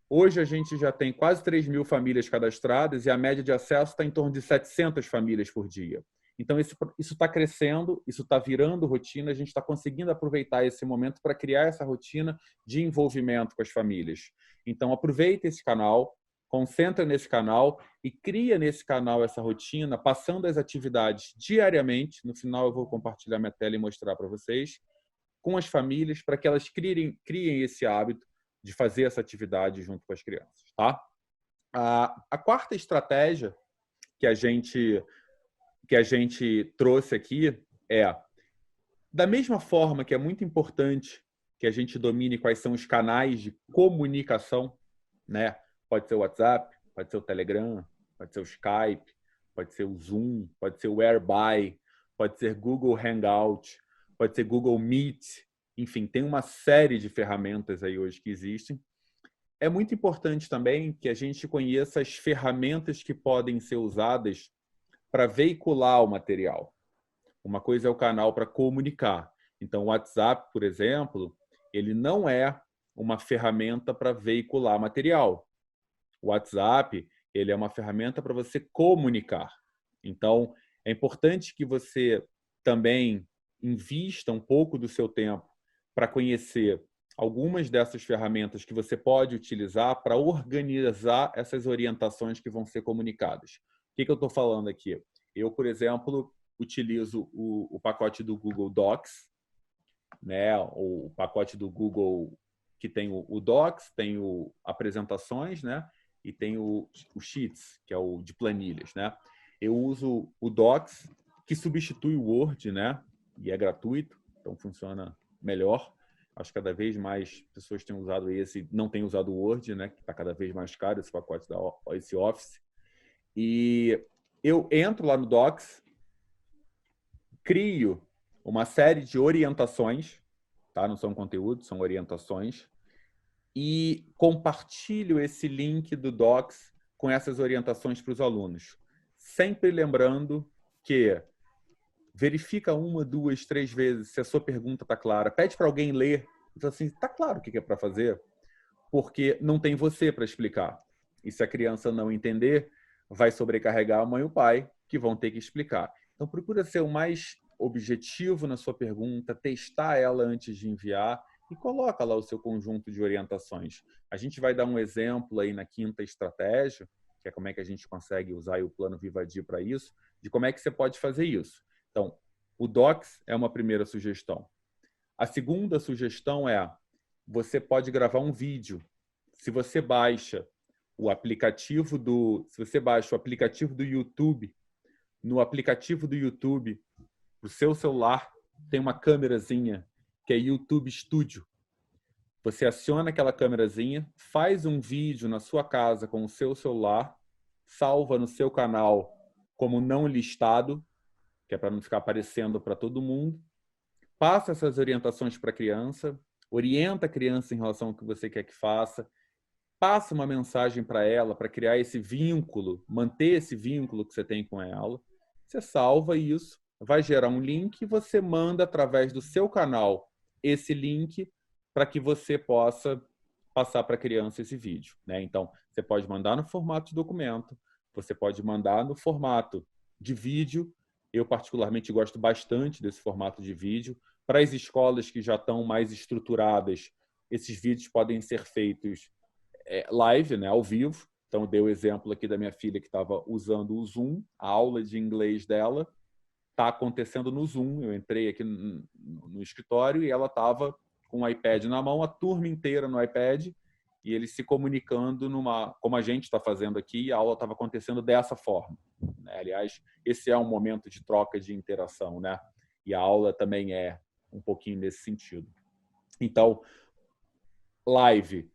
Hoje a gente já tem quase 3.000 famílias cadastradas e a média de acesso está em torno de 700 famílias por dia. Então, isso está crescendo, isso está virando rotina, a gente está conseguindo aproveitar esse momento para criar essa rotina de envolvimento com as famílias. Então, aproveita esse canal, concentra nesse canal e cria nesse canal essa rotina, passando as atividades diariamente. No final, eu vou compartilhar minha tela e mostrar para vocês, com as famílias, para que elas criem esse hábito de fazer essa atividade junto com as crianças. Tá? A quarta estratégia que a gente trouxe aqui da mesma forma que é muito importante que a gente domine quais são os canais de comunicação, né? Pode ser o WhatsApp, pode ser o Telegram, pode ser o Skype, pode ser o Zoom, pode ser o Whereby, pode ser Google Hangout, pode ser Google Meet, enfim, tem uma série de ferramentas aí hoje que existem. é muito importante também que a gente conheça as ferramentas que podem ser usadas para veicular o material. Uma coisa é o canal para comunicar. Então, o WhatsApp, por exemplo, ele não é uma ferramenta para veicular material. O WhatsApp, ele é uma ferramenta para você comunicar. Então, é importante que você também invista um pouco do seu tempo para conhecer algumas dessas ferramentas que você pode utilizar para organizar essas orientações que vão ser comunicadas. O que eu estou falando aqui? Eu, por exemplo, utilizo o pacote do Google Docs, né? O pacote do Google que tem o Docs, tem o apresentações, né? E tem o Sheets, que é o de planilhas, né? Eu uso o Docs, que substitui o Word, né? E é gratuito, então funciona melhor. Acho que cada vez mais pessoas têm usado esse, não têm usado o Word, né? Que está cada vez mais caro esse pacote esse Office. E eu entro lá no Docs, crio uma série de orientações, tá? Não são conteúdos, são orientações, e compartilho esse link do Docs com essas orientações para os alunos. Sempre lembrando que verifica 1, 2, 3 vezes se a sua pergunta está clara. Pede para alguém ler. Então, assim, está claro o que é para fazer? Porque não tem você para explicar. E se a criança não entender, vai sobrecarregar a mãe e o pai, que vão ter que explicar. Então, procura ser o mais objetivo na sua pergunta, testar ela antes de enviar e coloca lá o seu conjunto de orientações. A gente vai dar um exemplo aí na 5ª estratégia, que é como é que a gente consegue usar o plano Vivadi para isso, de como é que você pode fazer isso. Então, o Docs é uma primeira sugestão. A segunda sugestão é, você pode gravar um vídeo. Se você baixa o aplicativo do YouTube, no aplicativo do YouTube, o seu celular tem uma câmerazinha que é YouTube Studio. Você aciona aquela câmerazinha, faz um vídeo na sua casa com o seu celular, salva no seu canal como não listado, que é para não ficar aparecendo para todo mundo, passa essas orientações para a criança, orienta a criança em relação ao que você quer que faça, passa uma mensagem para ela, para criar esse vínculo, manter esse vínculo que você tem com ela. Você salva isso, vai gerar um link e você manda através do seu canal esse link para que você possa passar para a criança esse vídeo, né? Então, você pode mandar no formato de documento, você pode mandar no formato de vídeo. Eu, particularmente, gosto bastante desse formato de vídeo. Para as escolas que já estão mais estruturadas, esses vídeos podem ser feitos live, né, ao vivo. Então, eu dei o exemplo aqui da minha filha que estava usando o Zoom, a aula de inglês dela está acontecendo no Zoom. Eu entrei aqui no escritório e ela estava com o iPad na mão, a turma inteira no iPad, e eles se comunicando como a gente está fazendo aqui, a aula estava acontecendo dessa forma, né? Aliás, esse é um momento de troca de interação, né? E a aula também é um pouquinho nesse sentido. Então, live,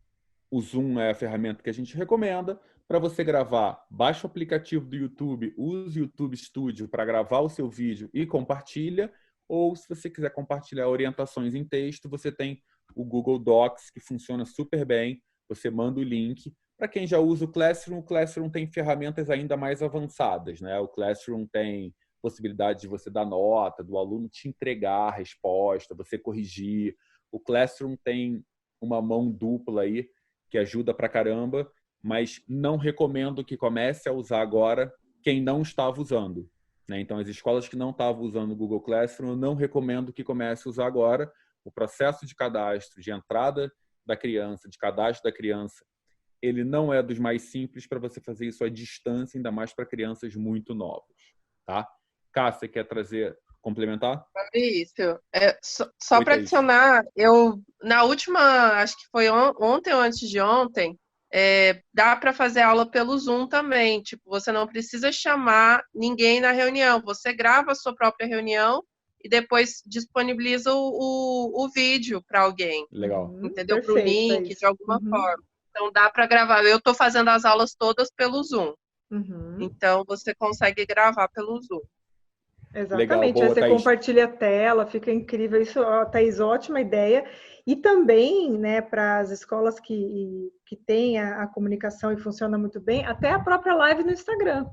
o Zoom é a ferramenta que a gente recomenda. Para você gravar, baixa o aplicativo do YouTube, use o YouTube Studio para gravar o seu vídeo e compartilha. Ou, se você quiser compartilhar orientações em texto, você tem o Google Docs, que funciona super bem. Você manda o link. Para quem já usa o Classroom tem ferramentas ainda mais avançadas, né? O Classroom tem possibilidade de você dar nota, do aluno te entregar a resposta, você corrigir. O Classroom tem uma mão dupla aí, que ajuda pra caramba, mas não recomendo que comece a usar agora quem não estava usando, né? Então, as escolas que não estavam usando o Google Classroom, eu não recomendo que comece a usar agora. O processo de cadastro, de entrada da criança, de cadastro da criança, ele não é dos mais simples para você fazer isso à distância, ainda mais para crianças muito novas, tá? Cássia, quer complementar? Isso. Só para adicionar, na última, acho que foi ontem ou antes de ontem, dá para fazer aula pelo Zoom também. Tipo, você não precisa chamar ninguém na reunião. Você grava a sua própria reunião e depois disponibiliza o vídeo para alguém. Legal. Entendeu? Para o link, de alguma forma. Então, dá para gravar. Eu estou fazendo as aulas todas pelo Zoom. Então, você consegue gravar pelo Zoom. Exatamente, boa, aí você Thaís. compartilha a tela, fica incrível. Isso, ó, Thaís, ótima ideia. E também, né, para as escolas que têm a comunicação e funciona muito bem, até a própria live no Instagram.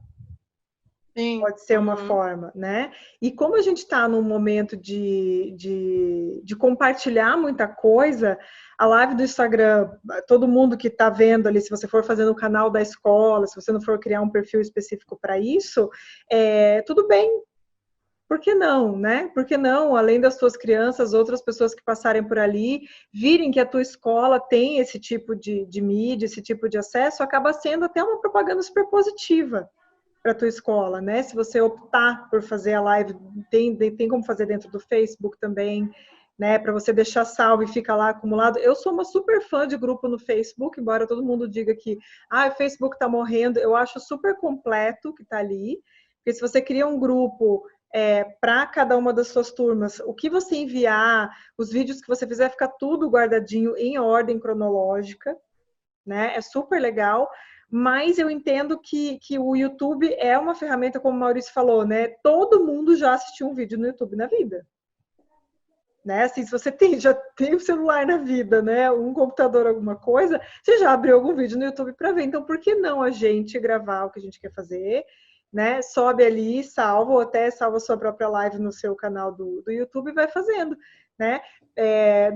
Sim. Pode ser uma forma, né? E como a gente está num momento de compartilhar muita coisa, a live do Instagram, todo mundo que está vendo ali, se você for fazer no canal da escola, se você não for criar um perfil específico para isso, tudo bem. Por que não, né? Por que não, além das suas crianças, outras pessoas que passarem por ali, virem que a tua escola tem esse tipo de mídia, esse tipo de acesso, acaba sendo até uma propaganda super positiva para a tua escola, né? Se você optar por fazer a live, tem como fazer dentro do Facebook também, né? Para você deixar salvo e fica lá acumulado. Eu sou uma super fã de grupo no Facebook, embora todo mundo diga que o Facebook está morrendo, eu acho super completo que está ali, porque se você cria um grupo para cada uma das suas turmas, o que você enviar, os vídeos que você fizer, fica tudo guardadinho em ordem cronológica, né? É super legal. Mas eu entendo que o YouTube é uma ferramenta, como o Maurício falou, né? Todo mundo já assistiu um vídeo no YouTube na vida. Né? Assim, se você já tem o celular na vida, né? Um computador, alguma coisa, você já abriu algum vídeo no YouTube para ver. Então, por que não a gente gravar o que a gente quer fazer? Né? Sobe ali, salva, ou até salva a sua própria live no seu canal do YouTube e vai fazendo. Né?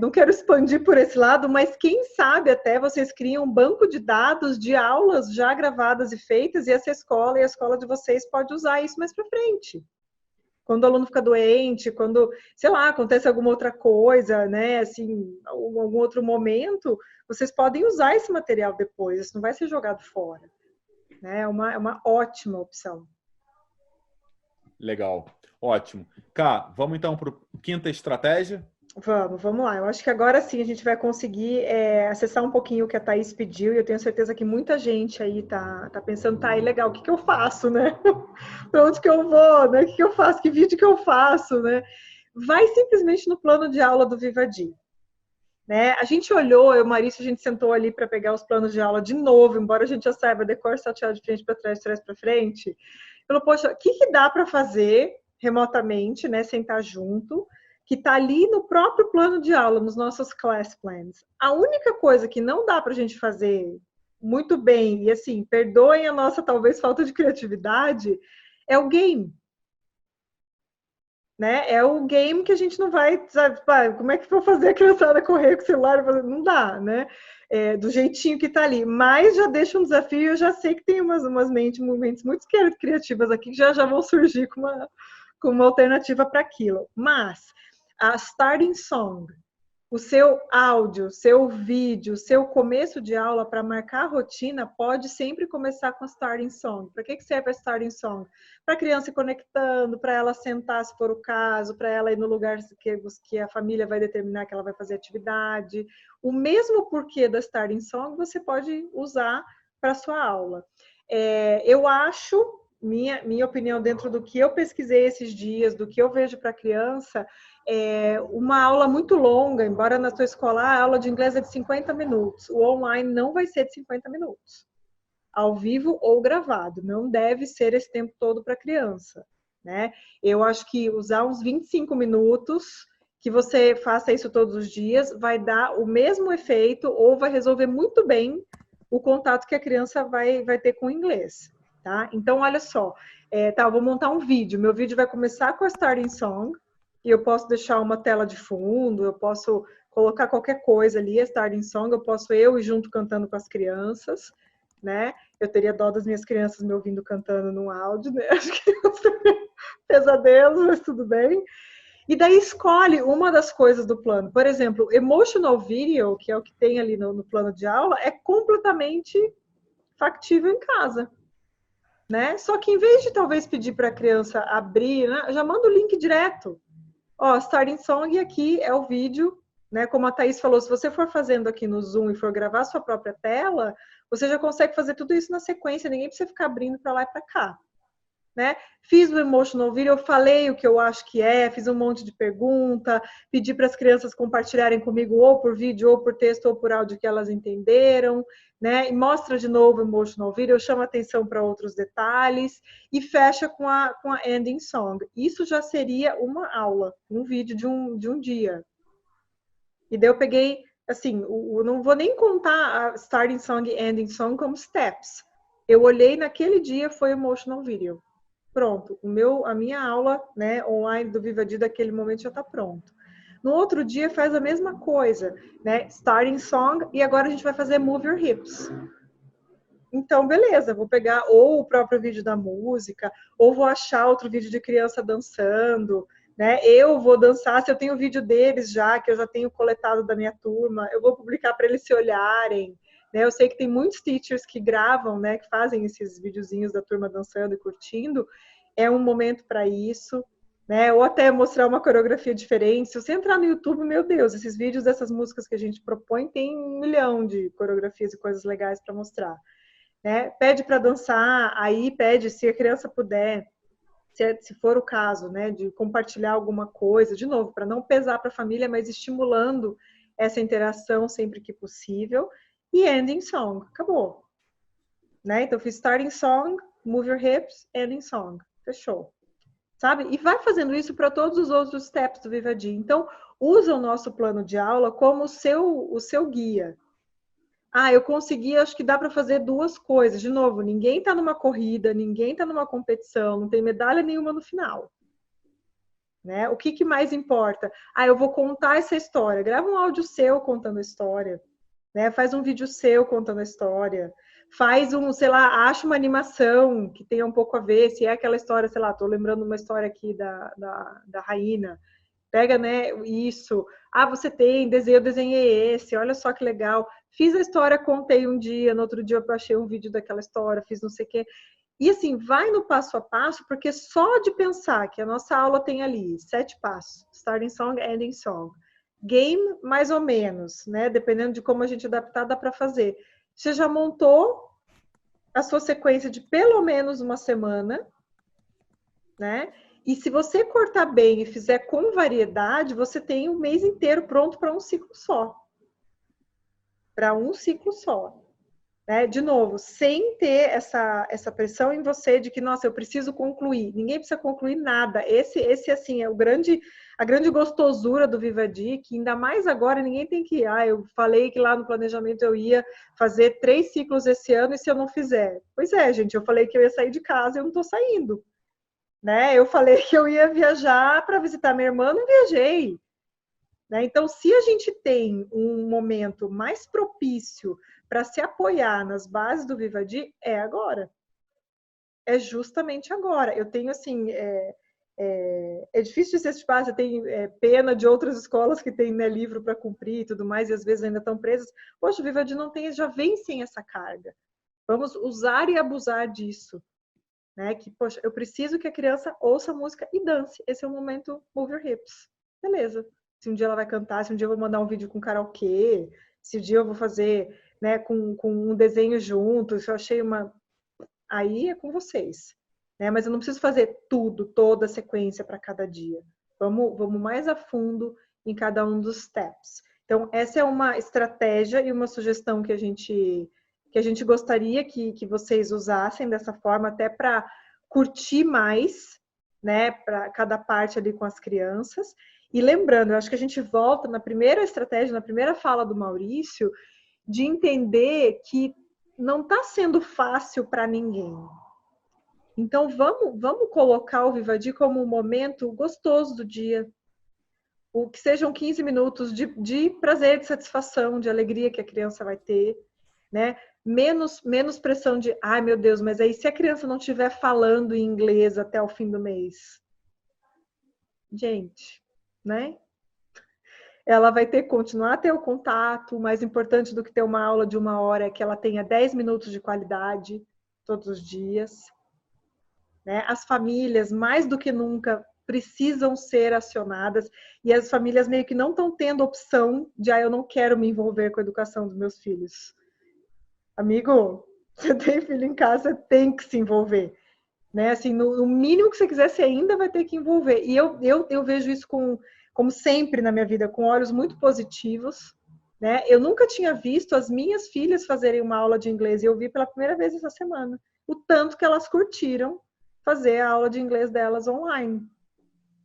Não quero expandir por esse lado, mas quem sabe até vocês criam um banco de dados de aulas já gravadas e feitas, e essa escola e a escola de vocês pode usar isso mais para frente. Quando o aluno fica doente, quando, sei lá, acontece alguma outra coisa, né, assim, algum outro momento, vocês podem usar esse material depois, isso não vai ser jogado fora. Né? É uma ótima opção. Legal, ótimo. Cá, vamos então para a quinta estratégia? Vamos lá. Eu acho que agora sim a gente vai conseguir acessar um pouquinho o que a Thaís pediu, e eu tenho certeza que muita gente aí tá pensando, tá, legal, o que eu faço, né? Para onde que eu vou, né? O que eu faço? Que vídeo que eu faço, né? Vai simplesmente no plano de aula do Vivadi. Né? A gente olhou, eu e o Maurício, a gente sentou ali para pegar os planos de aula de novo, embora a gente já saiba decor, salteado de frente para trás, de trás para frente. Falou, poxa, o que dá para fazer remotamente, né? Sentar junto, que está ali no próprio plano de aula, nos nossos class plans. A única coisa que não dá para a gente fazer muito bem, e assim, perdoem a nossa talvez falta de criatividade, é o game. Né? É o game que a gente não vai, sabe, como é que eu vou fazer a criançada correr com o celular? Não dá, né? Do jeitinho que está ali. Mas já deixa um desafio, eu já sei que tem umas mentes muito criativas aqui que já vão surgir com uma alternativa para aquilo. Mas a starting song, o seu áudio, seu vídeo, seu começo de aula para marcar a rotina pode sempre começar com a starting song. Para que serve a starting song? Para a criança ir conectando, para ela sentar se for o caso, para ela ir no lugar que a família vai determinar que ela vai fazer atividade. O mesmo porquê da starting song você pode usar para a sua aula. Eu acho, minha opinião dentro do que eu pesquisei esses dias, do que eu vejo para a criança, uma aula muito longa, embora na tua escola a aula de inglês é de 50 minutos, o online não vai ser de 50 minutos, ao vivo ou gravado, não deve ser esse tempo todo para a criança, né? Eu acho que usar uns 25 minutos, que você faça isso todos os dias, vai dar o mesmo efeito ou vai resolver muito bem o contato que a criança vai ter com o inglês, tá? Então, olha só, eu vou montar um vídeo, meu vídeo vai começar com a starting song, e eu posso deixar uma tela de fundo, eu posso colocar qualquer coisa ali, a starting song, eu posso ir junto cantando com as crianças, né? Eu teria dó das minhas crianças me ouvindo cantando no áudio, né? Acho que pesadelo, mas tudo bem. E daí escolhe uma das coisas do plano. Por exemplo, emotional video, que é o que tem ali no plano de aula, é completamente factível em casa. Né? Só que em vez de talvez pedir para a criança abrir, né, já manda o link direto. Ó, starting song aqui é o vídeo, né? Como a Thaís falou, se você for fazendo aqui no Zoom e for gravar sua própria tela, você já consegue fazer tudo isso na sequência, ninguém precisa ficar abrindo para lá e para cá. Né? Fiz o emotional video, eu falei o que eu acho que fiz um monte de pergunta, pedi para as crianças compartilharem comigo ou por vídeo, ou por texto, ou por áudio que elas entenderam, né? E mostra de novo o emotional video, chama atenção para outros detalhes e fecha com a ending song. Isso já seria uma aula, um vídeo de um dia. E daí eu peguei, assim, não vou nem contar a starting song e ending song como steps. Eu olhei naquele dia, foi emotional video. Pronto, a minha aula, né, online do Vivadi daquele momento já está pronto. No outro dia faz a mesma coisa, né? Starting song, e agora a gente vai fazer Move Your Hips. Então, beleza, vou pegar ou o próprio vídeo da música, ou vou achar outro vídeo de criança dançando, né? Eu vou dançar, se eu tenho vídeo deles já, que eu já tenho coletado da minha turma, eu vou publicar para eles se olharem, né? Eu sei que tem muitos teachers que gravam, né, que fazem esses videozinhos da turma dançando e curtindo. É um momento para isso. Né? Ou até mostrar uma coreografia diferente. Se você entrar no YouTube, meu Deus, esses vídeos dessas músicas que a gente propõe tem 1 milhão de coreografias e coisas legais para mostrar. Né? Pede para dançar, aí pede, se a criança puder, se for o caso, né, de compartilhar alguma coisa, de novo, para não pesar para a família, mas estimulando essa interação sempre que possível. E ending song, acabou. Né? Então, fiz starting song, move your hips, ending song. Fechou. Sabe? E vai fazendo isso para todos os outros steps do Vivadi. Então, usa o nosso plano de aula como o seu guia. Ah, eu consegui, acho que dá para fazer 2 coisas. De novo, ninguém está numa corrida, ninguém está numa competição, não tem medalha nenhuma no final. Né? O que mais importa? Ah, eu vou contar essa história. Grava um áudio seu contando a história. Né? Faz um vídeo seu contando a história. Faz sei lá, acha uma animação que tenha um pouco a ver, se é aquela história, sei lá, tô lembrando uma história aqui da Rainha. Pega, né, isso. Ah, você tem, eu desenhei esse, olha só que legal. Fiz a história, contei um dia, no outro dia eu achei um vídeo daquela história, fiz não sei o quê. E assim, vai no passo a passo, porque só de pensar que a nossa aula tem ali 7 passos, starting song, ending song. Game, mais ou menos, né, dependendo de como a gente adaptar, dá para fazer. Você já montou a sua sequência de pelo menos uma semana, né? E se você cortar bem e fizer com variedade, você tem o mês inteiro pronto para um ciclo só. Para um ciclo só. Né? De novo, sem ter essa pressão em você de que, nossa, eu preciso concluir. Ninguém precisa concluir nada. Esse assim, é a grande gostosura do Vivadi, que ainda mais agora ninguém tem que... Ah, eu falei que lá no planejamento eu ia fazer 3 ciclos esse ano e se eu não fizer? Pois é, gente, eu falei que eu ia sair de casa e eu não estou saindo. Né? Eu falei que eu ia viajar para visitar minha irmã, não viajei. Né? Então, se a gente tem um momento mais propício para se apoiar nas bases do Vivadi, é agora. É justamente agora. Eu tenho, assim, é difícil dizer esse espaço, eu tenho pena de outras escolas que têm, né, livro para cumprir e tudo mais, e às vezes ainda estão presas. Poxa, o Vivadi não tem, já vem sem essa carga. Vamos usar e abusar disso. Né? Que, poxa, eu preciso que a criança ouça música e dance. Esse é o momento Move Your Hips. Beleza. Se um dia ela vai cantar, se um dia eu vou mandar um vídeo com karaokê, se um dia eu vou fazer, né, com um desenho junto, se eu achei uma... Aí é com vocês. Né? Mas eu não preciso fazer tudo, toda a sequência para cada dia. Vamos mais a fundo em cada um dos steps. Então, essa é uma estratégia e uma sugestão que a gente gostaria que vocês usassem dessa forma, até para curtir mais, né, para cada parte ali com as crianças. E lembrando, eu acho que a gente volta na primeira estratégia, na primeira fala do Maurício, de entender que não está sendo fácil para ninguém. Então, vamos colocar o Vivadi como um momento gostoso do dia. O que sejam 15 minutos de prazer, de satisfação, de alegria que a criança vai ter, né? Menos pressão de, ai meu Deus, mas aí se a criança não estiver falando em inglês até o fim do mês? Gente, né? Ela vai ter que continuar a ter o contato. O mais importante do que ter uma aula de 1 hora é que ela tenha 10 minutos de qualidade todos os dias. Né? As famílias, mais do que nunca, precisam ser acionadas. E as famílias meio que não estão tendo opção de, eu não quero me envolver com a educação dos meus filhos. Amigo, você tem filho em casa, você tem que se envolver. Né? Assim, no mínimo que você quiser, você ainda vai ter que envolver. E eu vejo isso como sempre na minha vida, com olhos muito positivos, né? Eu nunca tinha visto as minhas filhas fazerem uma aula de inglês e eu vi pela primeira vez essa semana o tanto que elas curtiram fazer a aula de inglês delas online.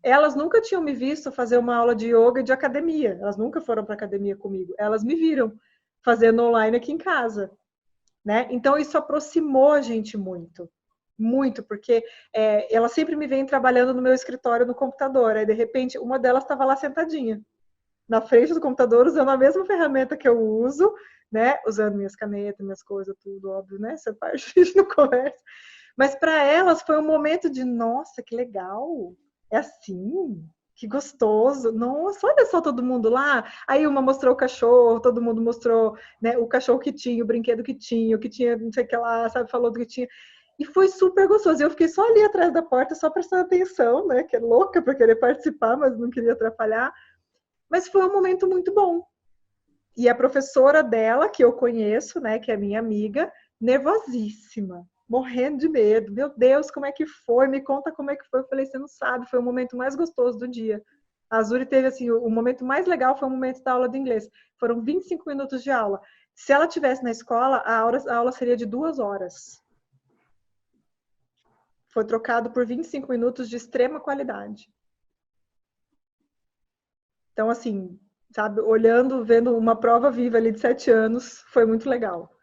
Elas nunca tinham me visto fazer uma aula de yoga e de academia. Elas nunca foram para academia comigo. Elas me viram fazendo online aqui em casa, né? Então isso aproximou a gente muito, muito, porque elas sempre me vêm trabalhando no meu escritório no computador. Aí de repente uma delas estava lá sentadinha na frente do computador usando a mesma ferramenta que eu uso, né? Usando minhas canetas, minhas coisas, tudo óbvio, né? Essa parte a gente não conversa. Mas para elas foi um momento de nossa, que legal. É assim, que gostoso. Nossa, olha só todo mundo lá. Aí uma mostrou o cachorro, todo mundo mostrou, né, o cachorro que tinha, o brinquedo que tinha, o que tinha, não sei o que lá, sabe, falou do que tinha. E foi super gostoso. Eu fiquei só ali atrás da porta, só prestando atenção, né, que é louca para querer participar, mas não queria atrapalhar. Mas foi um momento muito bom. E a professora dela, que eu conheço, né, que é minha amiga, nervosíssima, morrendo de medo. Meu Deus, como é que foi? Me conta como é que foi. Eu falei, você não sabe, foi o momento mais gostoso do dia. A Azuri teve, assim, o momento mais legal foi o momento da aula de inglês. Foram 25 minutos de aula. Se ela tivesse na escola, a aula seria de 2 horas. Foi trocado por 25 minutos de extrema qualidade. Então, assim, sabe, olhando, vendo uma prova viva ali de 7 anos, foi muito legal.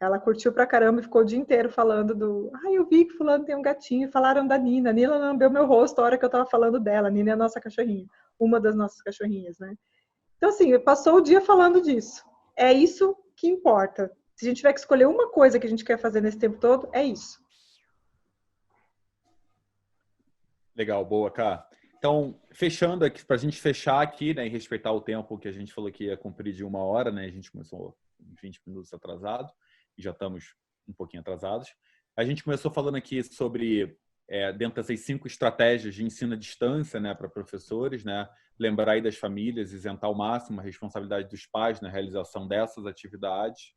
Ela curtiu pra caramba e ficou o dia inteiro falando do... eu vi que fulano tem um gatinho. Falaram da Nina. A Nina lambeu meu rosto a hora que eu tava falando dela. A Nina é a nossa cachorrinha. Uma das nossas cachorrinhas, né? Então, assim, passou o dia falando disso. É isso que importa. Se a gente tiver que escolher uma coisa que a gente quer fazer nesse tempo todo, é isso. Legal, boa, Ká. Então, fechando aqui, para a gente fechar aqui, né, e respeitar o tempo que a gente falou que ia cumprir de 1 hora, né? A gente começou 20 minutos atrasado e já estamos um pouquinho atrasados. A gente começou falando aqui sobre, dentro dessas 5 estratégias de ensino à distância, né, para professores, né? Lembrar aí das famílias, isentar ao máximo a responsabilidade dos pais na realização dessas atividades.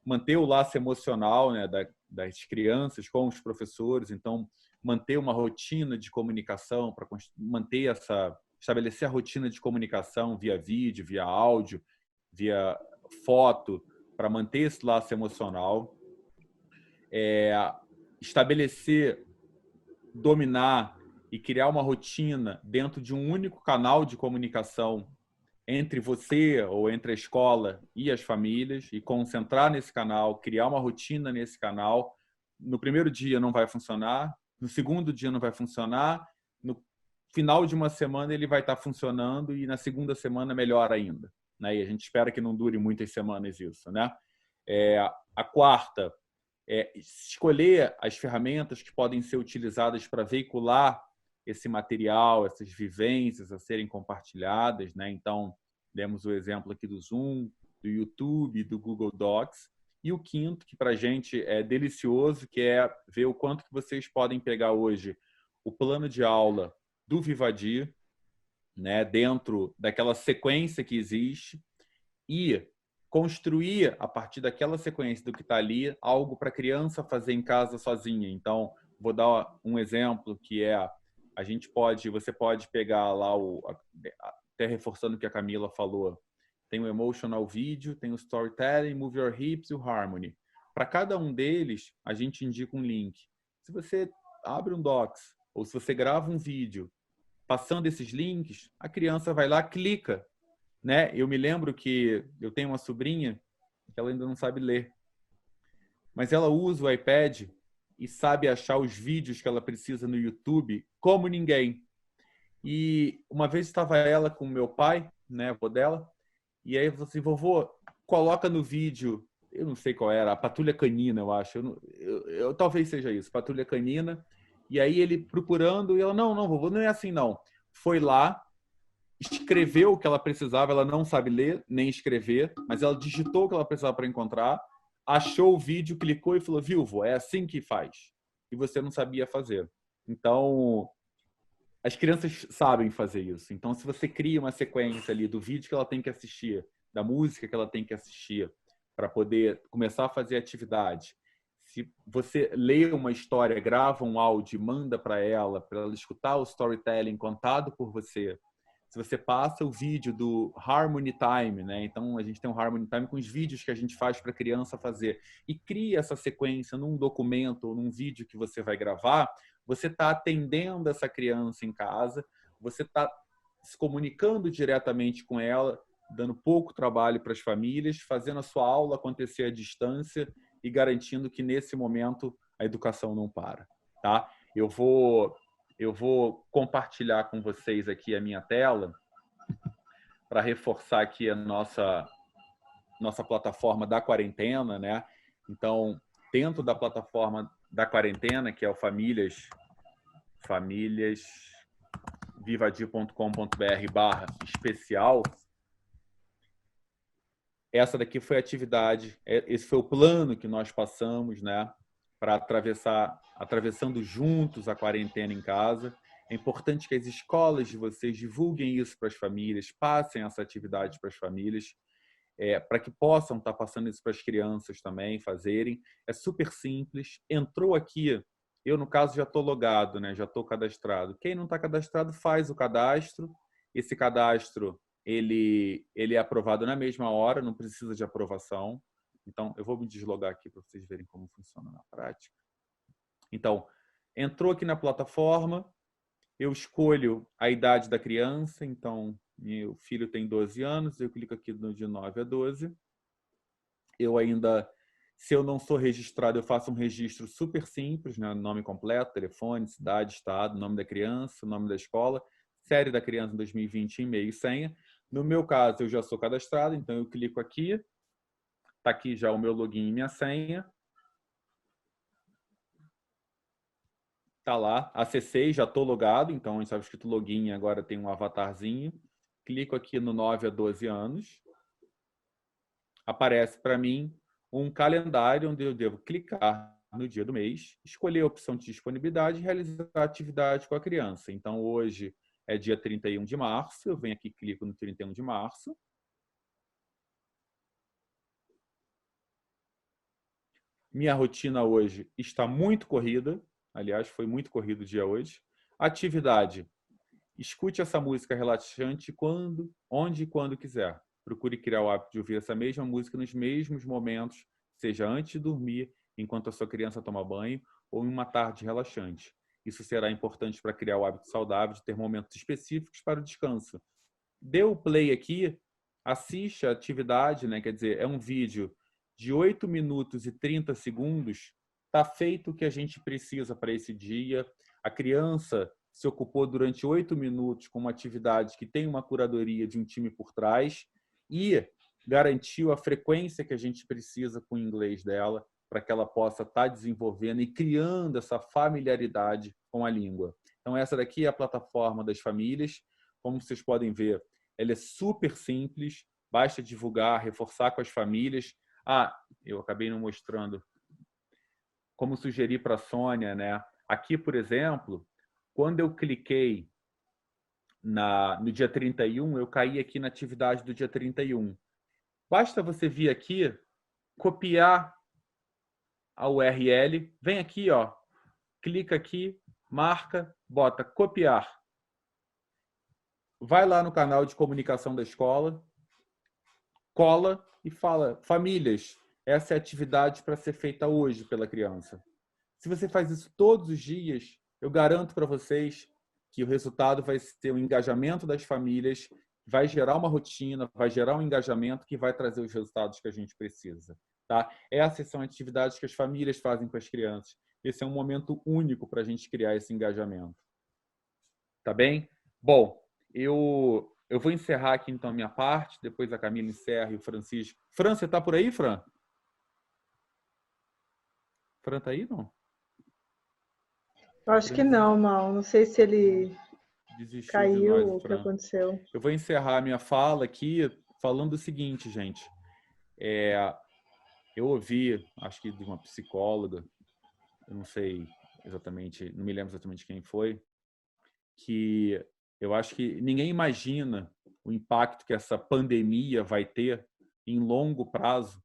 Manter o laço emocional, né, das crianças com os professores, então manter uma rotina de comunicação para estabelecer a rotina de comunicação via vídeo, via áudio, via foto, para manter esse laço emocional. Estabelecer, dominar e criar uma rotina dentro de um único canal de comunicação entre você ou entre a escola e as famílias e concentrar nesse canal, criar uma rotina nesse canal. No primeiro dia não vai funcionar, no segundo dia não vai funcionar, no final de uma semana ele vai estar funcionando e na segunda semana melhor ainda, né? E a gente espera que não dure muitas semanas isso, né? A quarta é escolher as ferramentas que podem ser utilizadas para veicular esse material, essas vivências a serem compartilhadas, né? Então, demos o exemplo aqui do Zoom, do YouTube, do Google Docs. E o quinto, que para a gente é delicioso, que é ver o quanto que vocês podem pegar hoje o plano de aula do Vivadi, né, dentro daquela sequência que existe e construir, a partir daquela sequência do que está ali, algo para a criança fazer em casa sozinha. Então, vou dar um exemplo que você pode pegar lá, até reforçando o que a Camila falou, tem o Emotional Video, tem o Storytelling, Move Your Hips e o Harmony. Para cada um deles, a gente indica um link. Se você abre um Docs ou se você grava um vídeo passando esses links, a criança vai lá, clica, né? Eu me lembro que eu tenho uma sobrinha que ela ainda não sabe ler, mas ela usa o iPad e sabe achar os vídeos que ela precisa no YouTube como ninguém. E uma vez estava ela com o meu pai, né, avô dela, e aí eu falei assim, vovô, coloca no vídeo, eu não sei qual era, a Patrulha Canina, eu acho. Eu talvez seja isso, Patrulha Canina. E aí ele procurando, e ela, não, vovô, não é assim não. Foi lá, escreveu o que ela precisava, ela não sabe ler nem escrever, mas ela digitou o que ela precisava para encontrar, achou o vídeo, clicou e falou, viu, vô, é assim que faz. E você não sabia fazer. Então, as crianças sabem fazer isso. Então, se você cria uma sequência ali do vídeo que ela tem que assistir, da música que ela tem que assistir, para poder começar a fazer atividade. Se você lê uma história, grava um áudio, manda para ela escutar o storytelling contado por você, se você passa o vídeo do Harmony Time, né? Então, a gente tem um Harmony Time com os vídeos que a gente faz para a criança fazer e cria essa sequência num documento ou num vídeo que você vai gravar, você está atendendo essa criança em casa, você está se comunicando diretamente com ela, dando pouco trabalho para as famílias, fazendo a sua aula acontecer à distância e garantindo que, nesse momento, a educação não para, tá? Eu vou compartilhar com vocês aqui a minha tela para reforçar aqui a nossa plataforma da quarentena, né? Então, dentro da plataforma da quarentena, que é o famíliasvivadi.com.br/especial, essa daqui foi a atividade, esse foi o plano que nós passamos, né? Para atravessando juntos a quarentena em casa. É importante que as escolas de vocês divulguem isso para as famílias, passem essa atividade para as famílias, para que possam estar passando isso para as crianças também, fazerem. É super simples. Entrou aqui, eu, no caso, já estou logado, né? Já estou cadastrado. Quem não está cadastrado, faz o cadastro. Esse cadastro, ele é aprovado na mesma hora, não precisa de aprovação. Então, eu vou me deslogar aqui para vocês verem como funciona na prática. Então, entrou aqui na plataforma, eu escolho a idade da criança. Então, meu filho tem 12 anos, eu clico aqui no de 9 a 12. Eu ainda, se eu não sou registrado, eu faço um registro super simples, né? Nome completo, telefone, cidade, estado, nome da criança, nome da escola, série da criança em 2020, e-mail e senha. No meu caso, eu já sou cadastrado, então eu clico aqui. Está aqui já o meu login e minha senha. Está lá, acessei, já estou logado, então a gente estava escrito login, agora tem um avatarzinho. Clico aqui no 9 a 12 anos. Aparece para mim um calendário onde eu devo clicar no dia do mês, escolher a opção de disponibilidade e realizar a atividade com a criança. Então, hoje é dia 31 de março, eu venho aqui e clico no 31 de março. Minha rotina hoje está muito corrida. Aliás, foi muito corrido o dia hoje. Atividade. Escute essa música relaxante quando, onde e quando quiser. Procure criar o hábito de ouvir essa mesma música nos mesmos momentos, seja antes de dormir, enquanto a sua criança toma banho, ou em uma tarde relaxante. Isso será importante para criar o hábito saudável de ter momentos específicos para o descanso. Dê o play aqui, assiste a atividade, né? Quer dizer, é um vídeo de 8 minutos e 30 segundos, está feito o que a gente precisa para esse dia. A criança se ocupou durante 8 minutos com uma atividade que tem uma curadoria de um time por trás e garantiu a frequência que a gente precisa com o inglês dela para que ela possa estar desenvolvendo e criando essa familiaridade com a língua. Então, essa daqui é a plataforma das famílias. Como vocês podem ver, ela é super simples, basta divulgar, reforçar com as famílias. Eu acabei não mostrando como sugerir para a Sônia, né? Aqui, por exemplo, quando eu cliquei no dia 31, eu caí aqui na atividade do dia 31. Basta você vir aqui, copiar a URL, vem aqui, ó, clica aqui, marca, bota copiar. Vai lá no canal de comunicação da escola, cola e fala: famílias, essa é a atividade para ser feita hoje pela criança. Se você faz isso todos os dias, eu garanto para vocês que o resultado vai ser o engajamento das famílias, vai gerar uma rotina, vai gerar um engajamento que vai trazer os resultados que a gente precisa. Tá? Essas são atividades que as famílias fazem com as crianças. Esse é um momento único para a gente criar esse engajamento. Tá bem? Bom, eu vou encerrar aqui então a minha parte, depois a Camila encerra e o Francisco. Fran, você está por aí, Fran? Fran está aí, não? Eu acho que não, Mal. Não sei se ele Desistiu caiu de nós, ou o que Fran. aconteceu. Eu vou encerrar a minha fala aqui falando o seguinte, gente. Eu ouvi, acho que de uma psicóloga, eu não sei exatamente, não me lembro exatamente quem foi, que eu acho que ninguém imagina o impacto que essa pandemia vai ter em longo prazo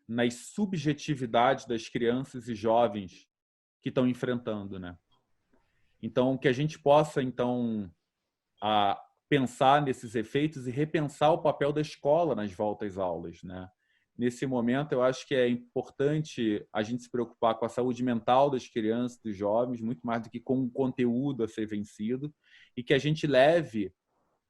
nas subjetividades das crianças e jovens que estão enfrentando, né? Então, que a gente possa, então, pensar nesses efeitos e repensar o papel da escola nas voltas às aulas, né? Nesse momento, eu acho que é importante a gente se preocupar com a saúde mental das crianças, dos jovens, muito mais do que com o conteúdo a ser vencido, e que a gente leve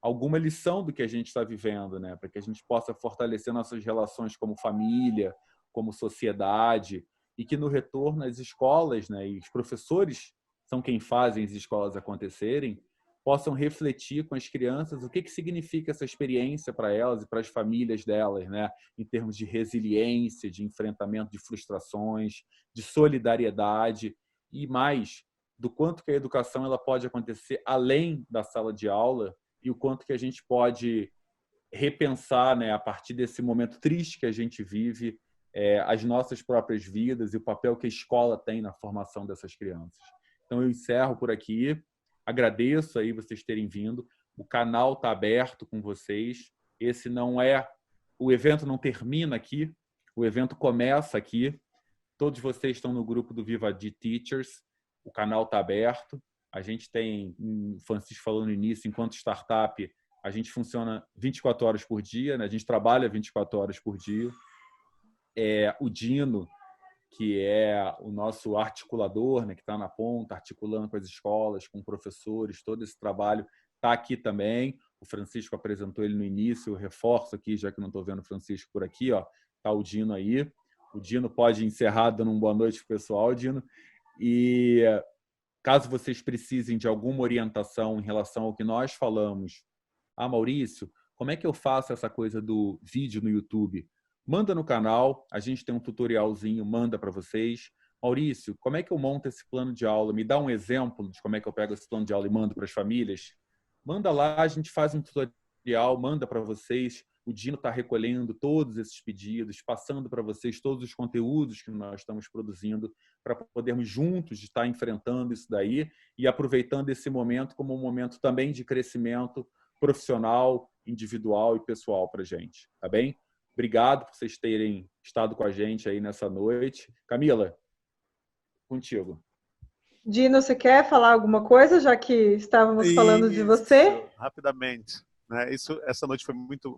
alguma lição do que a gente está vivendo, né? Para que a gente possa fortalecer nossas relações como família, como sociedade, e que no retorno as escolas, né, e os professores são quem fazem as escolas acontecerem, possam refletir com as crianças o que significa essa experiência para elas e para as famílias delas, né? Em termos de resiliência, de enfrentamento de frustrações, de solidariedade e mais, do quanto que a educação ela pode acontecer além da sala de aula e o quanto que a gente pode repensar, né, a partir desse momento triste que a gente vive, as nossas próprias vidas e o papel que a escola tem na formação dessas crianças. Então, eu encerro por aqui. Agradeço aí vocês terem vindo. O canal está aberto com vocês. Esse não é... O evento não termina aqui. O evento começa aqui. Todos vocês estão no grupo do Vivadi Teachers. O canal está aberto. A gente tem, o Francisco falou no início, enquanto startup, a gente funciona 24 horas por dia, né? A gente trabalha 24 horas por dia. O Dino, que é o nosso articulador, né, que está na ponta, articulando com as escolas, com professores, todo esse trabalho está aqui também. O Francisco apresentou ele no início, eu reforço aqui, já que não estou vendo o Francisco por aqui, está o Dino aí. O Dino pode encerrar dando uma boa noite para o pessoal, Dino. E caso vocês precisem de alguma orientação em relação ao que nós falamos, Maurício, como é que eu faço essa coisa do vídeo no YouTube? Manda no canal, a gente tem um tutorialzinho, manda para vocês. Maurício, como é que eu monto esse plano de aula? Me dá um exemplo de como é que eu pego esse plano de aula e mando para as famílias? Manda lá, a gente faz um tutorial, manda para vocês. O Dino está recolhendo todos esses pedidos, passando para vocês todos os conteúdos que nós estamos produzindo para podermos juntos estar enfrentando isso daí e aproveitando esse momento como um momento também de crescimento profissional, individual e pessoal para a gente, tá bem? Obrigado por vocês terem estado com a gente aí nessa noite. Camila, contigo. Dino, você quer falar alguma coisa, já que estávamos falando de você? Rapidamente. Essa noite foi muito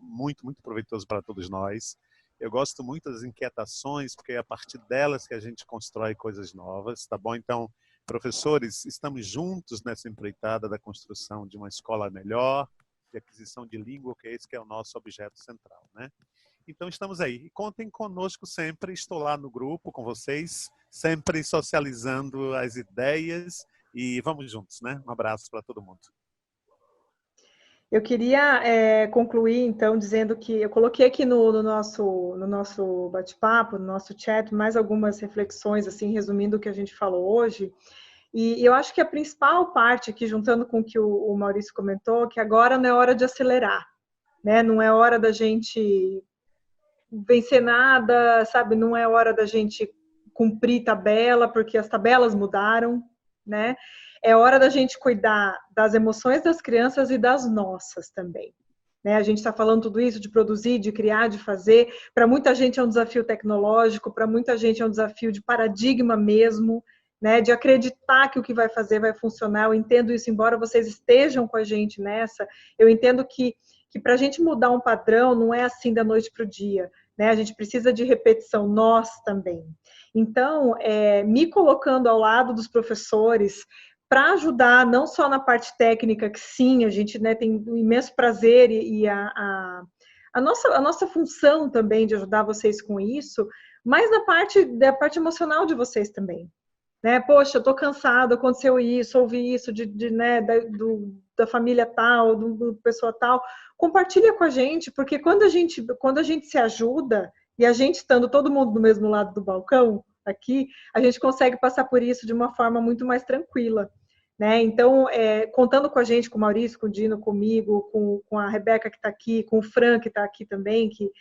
proveitoso para todos nós. Eu gosto muito das inquietações, porque é a partir delas que a gente constrói coisas novas, tá bom? Então, professores, estamos juntos nessa empreitada da construção de uma escola melhor, de aquisição de língua, que esse que é o nosso objeto central, né? Então, estamos aí. E contem conosco sempre. Estou lá no grupo com vocês, sempre socializando as ideias e vamos juntos, né? Um abraço para todo mundo. Eu queria concluir, então, dizendo que eu coloquei aqui no nosso bate-papo, no nosso chat, mais algumas reflexões, assim, resumindo o que a gente falou hoje. E eu acho que a principal parte aqui, juntando com o que o Maurício comentou, que agora não é hora de acelerar, né? Não é hora da gente vencer nada, sabe? Não é hora da gente cumprir tabela, porque as tabelas mudaram, né? É hora da gente cuidar das emoções das crianças e das nossas também. Né? A gente está falando tudo isso de produzir, de criar, de fazer. Para muita gente é um desafio tecnológico, para muita gente é um desafio de paradigma mesmo, né? De acreditar que o que vai fazer vai funcionar. Eu entendo isso, embora vocês estejam com a gente nessa, eu entendo que para a gente mudar um padrão não é assim da noite para o dia. Né? A gente precisa de repetição, nós também. Então, me colocando ao lado dos professores, para ajudar não só na parte técnica, que sim, a gente, né, tem um imenso prazer e a nossa função também de ajudar vocês com isso, mas da parte emocional de vocês também. Né? Poxa, eu estou cansado, aconteceu isso, ouvi isso né, da família tal, do pessoa tal. Compartilha com a gente, porque quando a gente se ajuda, e a gente estando todo mundo do mesmo lado do balcão, aqui, a gente consegue passar por isso de uma forma muito mais tranquila. Né? Então, contando com a gente, com o Maurício, com o Dino, comigo, com a Rebeca que está aqui, com o Fran que está aqui também, que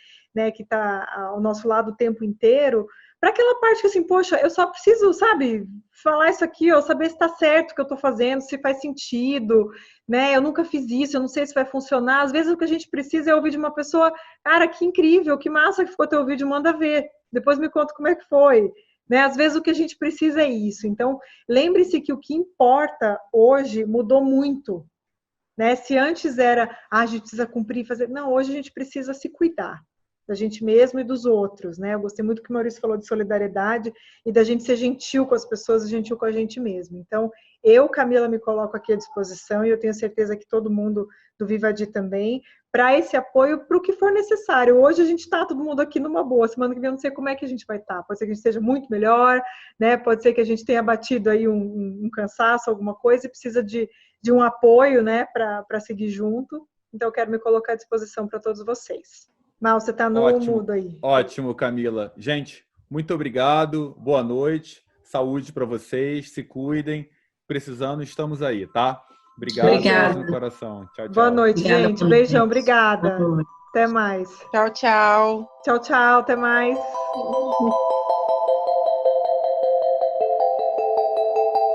está ao nosso lado o tempo inteiro, para aquela parte que assim, poxa, eu só preciso, sabe, falar isso aqui, ó, saber se está certo o que eu estou fazendo, se faz sentido, né? Eu nunca fiz isso, eu não sei se vai funcionar. Às vezes o que a gente precisa é ouvir de uma pessoa, cara, que incrível, que massa que ficou teu vídeo, manda ver, depois me conta como é que foi. Né? Às vezes o que a gente precisa é isso. Então, lembre-se que o que importa hoje mudou muito. né? Se antes era, a gente precisa cumprir, fazer... Não, hoje a gente precisa se cuidar da gente mesmo e dos outros, né? Eu gostei muito que o Maurício falou de solidariedade e da gente ser gentil com as pessoas e gentil com a gente mesmo. Então, eu, Camila, me coloco aqui à disposição e eu tenho certeza que todo mundo do Vivadi também, para esse apoio, para o que for necessário. Hoje a gente está todo mundo aqui numa boa, semana que vem eu não sei como é que a gente vai estar. Pode ser que a gente esteja muito melhor, né? Pode ser que a gente tenha batido aí um cansaço, alguma coisa, e precisa de um apoio, né, para seguir junto. Então, eu quero me colocar à disposição para todos vocês. Mal, você está no mudo aí. Ótimo, Camila. Gente, muito obrigado. Boa noite. Saúde para vocês. Se cuidem. Precisando, estamos aí, tá? Obrigado no coração. Tchau, tchau. Boa noite, gente. Beijão. Obrigada. Até mais. Tchau, tchau. Tchau, tchau. Até mais.